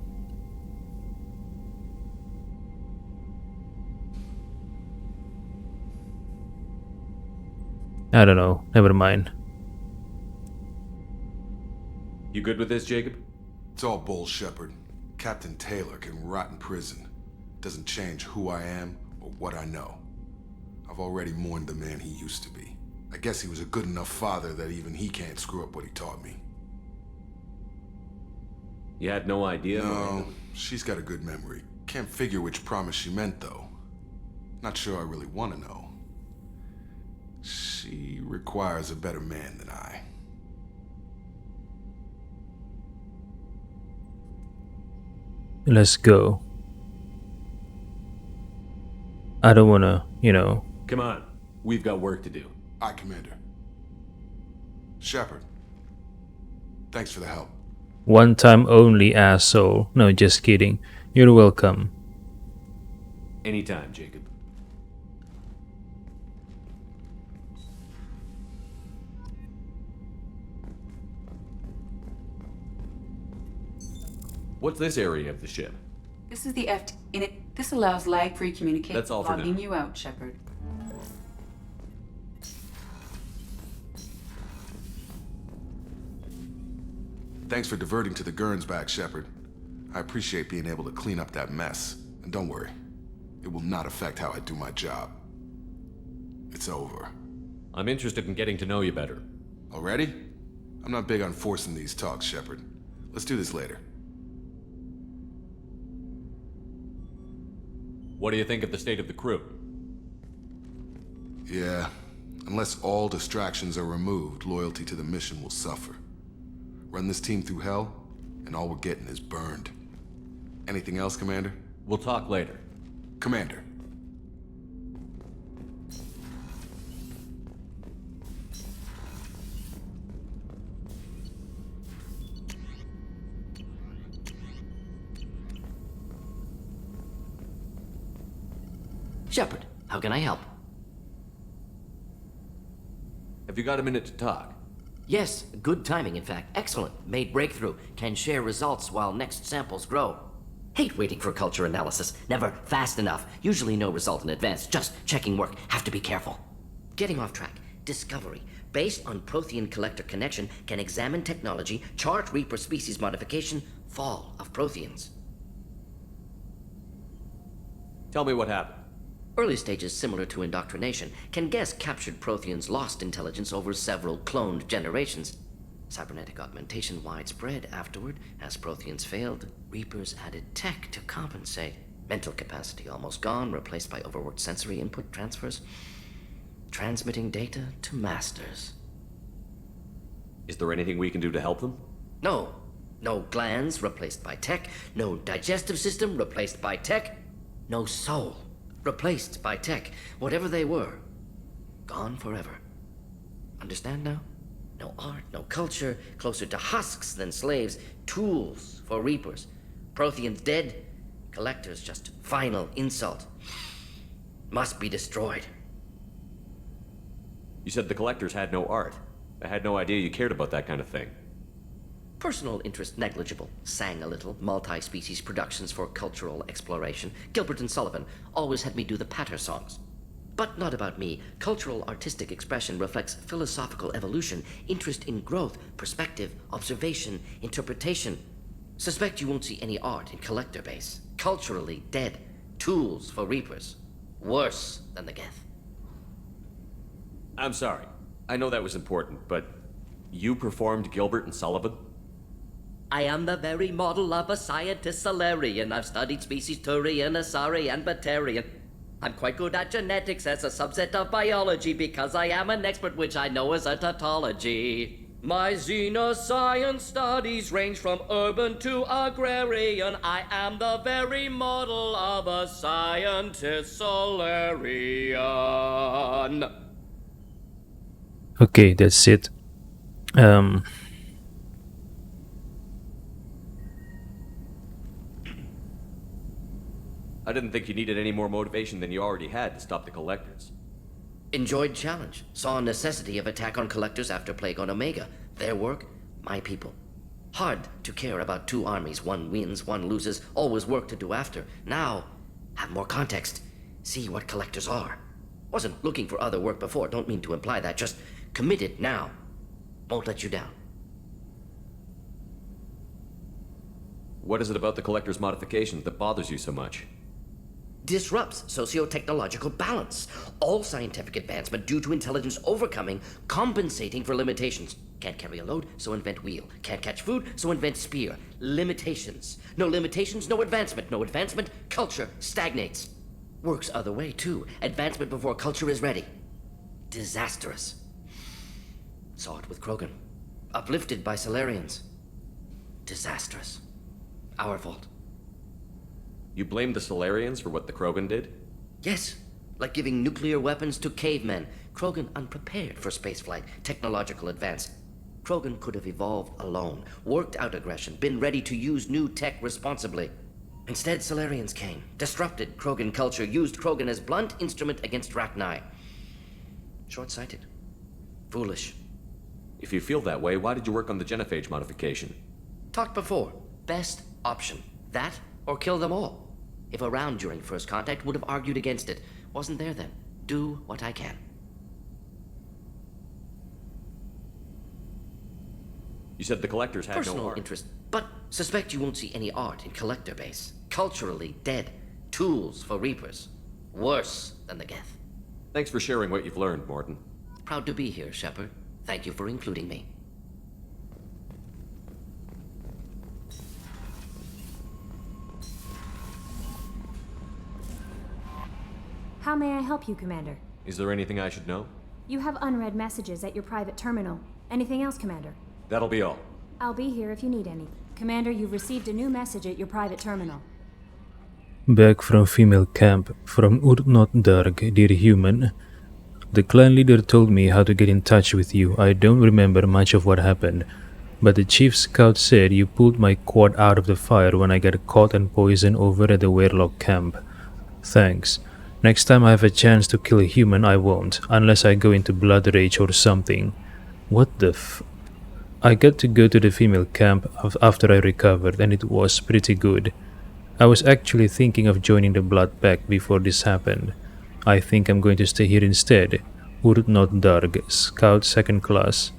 I don't know. Never mind. You good with this, Jacob? It's all bull, Shepard. Captain Taylor can rot in prison. Doesn't change who I am or what I know. I've already mourned the man he used to be. I guess he was a good enough father that even he can't screw up what he taught me. You had no idea? No, she's got a good memory. Can't figure which promise she meant, though. Not sure I really want to know. She requires a better man than I. Let's go. I don't wanna, you know. Come on. We've got work to do. Aye, Commander. Shepard. Thanks for the help. One time only, asshole. No, just kidding. You're welcome. Anytime, Jacob. What's this area of the ship? This is the This allows lag-free communication. That's all for Logging now. you out, Shepard. Thanks for diverting to the Gurns back, Shepard. I appreciate being able to clean up that mess. And don't worry, it will not affect how I do my job. It's over. I'm interested in getting to know you better. Already? I'm not big on forcing these talks, Shepard. Let's do this later. What do you think of the state of the crew? Yeah, unless all distractions are removed, loyalty to the mission will suffer. Run this team through hell, and all we're getting is burned. Anything else, Commander? We'll talk later. Commander. Shepard, how can I help? Have you got a minute to talk? Yes, good timing, in fact. Excellent. Made breakthrough. Can share results while next samples grow. Hate waiting for culture analysis. Never fast enough. Usually no result in advance. Just checking work. Have to be careful. Getting off track. Discovery. Based on Prothean collector connection, can examine technology, chart Reaper species modification, fall of Protheans. Tell me what happened. Early stages similar to indoctrination. Can guess captured Protheans lost intelligence over several cloned generations. Cybernetic augmentation widespread afterward. As Protheans failed, Reapers added tech to compensate. Mental capacity almost gone, replaced by overworked sensory input transfers. Transmitting data to masters. Is there anything we can do to help them? No. No glands replaced by tech. No digestive system replaced by tech. No soul replaced by tech. Whatever they were, gone forever. Understand now? No art, no culture, closer to husks than slaves, tools for Reapers. Protheans dead, collectors just final insult. Must be destroyed. You said the collectors had no art. I had no idea you cared about that kind of thing. Personal interest negligible. Sang a little. Multi-species productions for cultural exploration. Gilbert and Sullivan always had me do the patter songs. But not about me. Cultural artistic expression reflects philosophical evolution, interest in growth, perspective, observation, interpretation. Suspect you won't see any art in collector base. Culturally dead. Tools for Reapers. Worse than the Geth. I'm sorry. I know that was important, but you performed Gilbert and Sullivan? I am the very model of a scientist Solarian. I've studied species Turian, Asari, and Batarian. I'm quite good at genetics as a subset of biology because I am an expert, which I know is a tautology. My xenoscience studies range from urban to agrarian. I am the very model of a scientist Solarian. Okay, that's it. I didn't think you needed any more motivation than you already had to stop the collectors. Enjoyed challenge. Saw necessity of attack on collectors after Plague on Omega. Their work, my people. Hard to care about two armies. One wins, one loses. Always work to do after. Now, have more context. See what collectors are. Wasn't looking for other work before, don't mean to imply that. Just committed now. Won't let you down. What is it about the Collector's modifications that bothers you so much? Disrupts socio-technological balance. All scientific advancement due to intelligence overcoming, compensating for limitations. Can't carry a load, so invent wheel. Can't catch food, so invent spear. Limitations. No limitations, no advancement. No advancement, culture stagnates. Works other way, too. Advancement before culture is ready. Disastrous. Saw it with Krogan. Uplifted by Solarians. Disastrous. Our fault. You blame the Solarians for what the Krogan did? Yes, like giving nuclear weapons to cavemen. Krogan unprepared for spaceflight, technological advance. Krogan could have evolved alone, worked out aggression, been ready to use new tech responsibly. Instead, Solarians came, disrupted Krogan culture, used Krogan as blunt instrument against Rachni. Short-sighted. Foolish. If you feel that way, why did you work on the genophage modification? Talked before. Best option. That or kill them all. If around during first contact, would have argued against it. Wasn't there then. Do what I can. You said the Collectors had Personal no art. interest, but suspect you won't see any art in Collector base. Culturally dead. Tools for Reapers. Worse than the Geth. Thanks for sharing what you've learned, Morton. Proud to be here, Shepard. Thank you for including me. How may I help you, Commander? Is there anything I should know? You have unread messages at your private terminal. Anything else, Commander? That'll be all. I'll be here if you need any. Commander, you've received a new message at your private terminal. Back from female camp, from Urdnot Dark, dear human. The clan leader told me how to get in touch with you. I don't remember much of what happened, but the chief scout said you pulled my quad out of the fire when I got caught and poisoned over at the Warlock camp. Thanks. Next time I have a chance to kill a human, I won't, unless I go into blood rage or something. What the f... I got to go to the female camp after I recovered, and it was pretty good. I was actually thinking of joining the Blood Pack before this happened. I think I'm going to stay here instead. Urdnot Darg, Scout 2nd Class.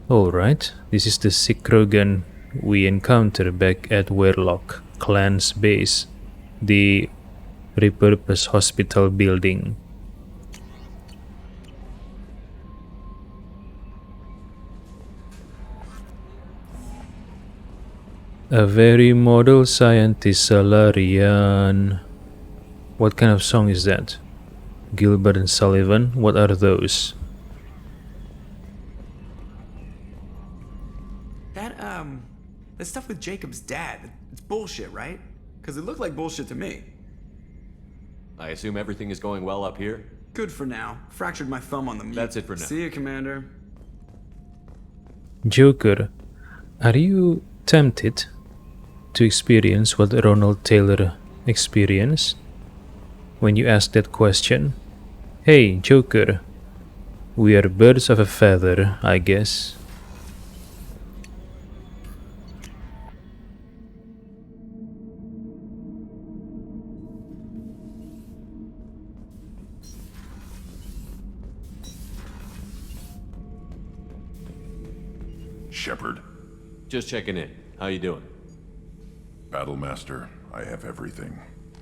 Alright, this is the sick Krogan we encountered back at Warlock Clan's base. The repurposed hospital building. A very model scientist Salarian. What kind of song is that? Gilbert and Sullivan? What are those? That stuff with Jacob's dad, it's bullshit, right? Because it looked like bullshit to me. I assume everything is going well up here? Good for now. Fractured my thumb on the meat. That's it for now. See you, Commander. Joker, are you tempted to experience what Ronald Taylor experienced when you asked that question? Hey, Joker, we are birds of a feather, I guess. Shepard. Just checking in. How you doing? Battlemaster, I have everything.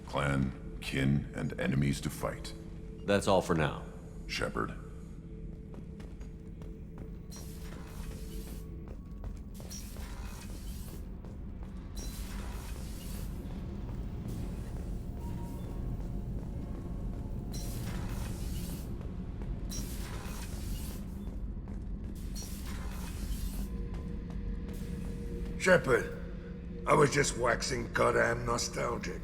Clan, kin, and enemies to fight. That's all for now. Shepard. Shepard, I was just waxing goddamn nostalgic.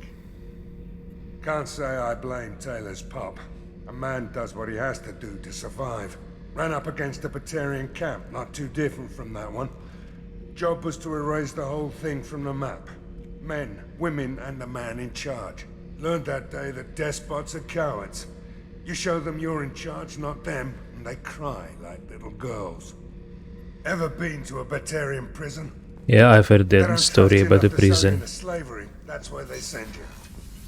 Can't say I blame Taylor's pop. A man does what he has to do to survive. Ran up against a Batarian camp, not too different from that one. Job was to erase the whole thing from the map. Men, women, and the man in charge. Learned that day that despots are cowards. You show them you're in charge, not them, and they cry like little girls. Ever been to a Batarian prison? Yeah, I've heard that story about the prison. Slavery. That's why they send you.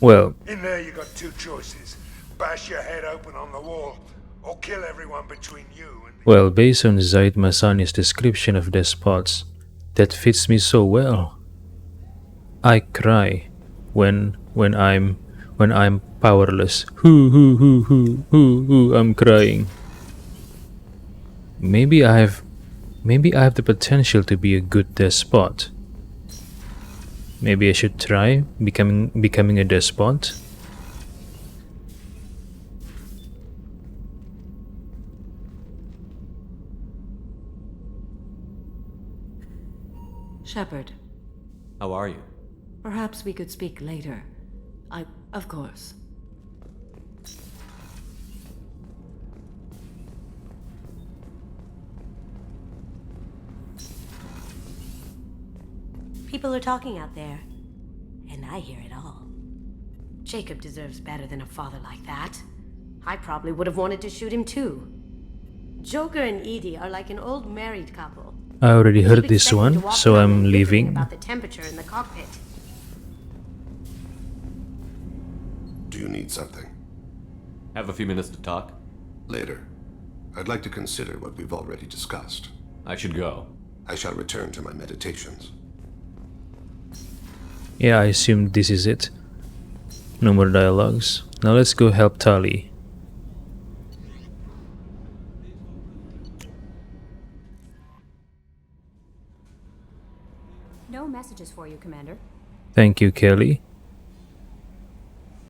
Well, In there you got two choices. Bash your head open on the wall, or kill everyone between you and... well, based on Zaid Masani's description of despots, that fits me so well. I cry when I'm powerless. I'm crying. Maybe I have the potential to be a good despot. Maybe I should try becoming a despot. Shepard, How are you? perhaps we could speak later. Of course. People are talking out there, and I hear it all. Jacob deserves better than a father like that. I probably would have wanted to shoot him too. Joker and Edie are like an old married couple. I already heard Keep this expecting to one, walk so around I'm and bickering leaving. about the temperature in the cockpit. Do you need something? Have a few minutes to talk? Later. I'd like to consider what we've already discussed. I should go. I shall return to my meditations. Yeah, I assume this is it. No more dialogues. Now let's go help Tali. No messages for you, Commander. Thank you, Kelly.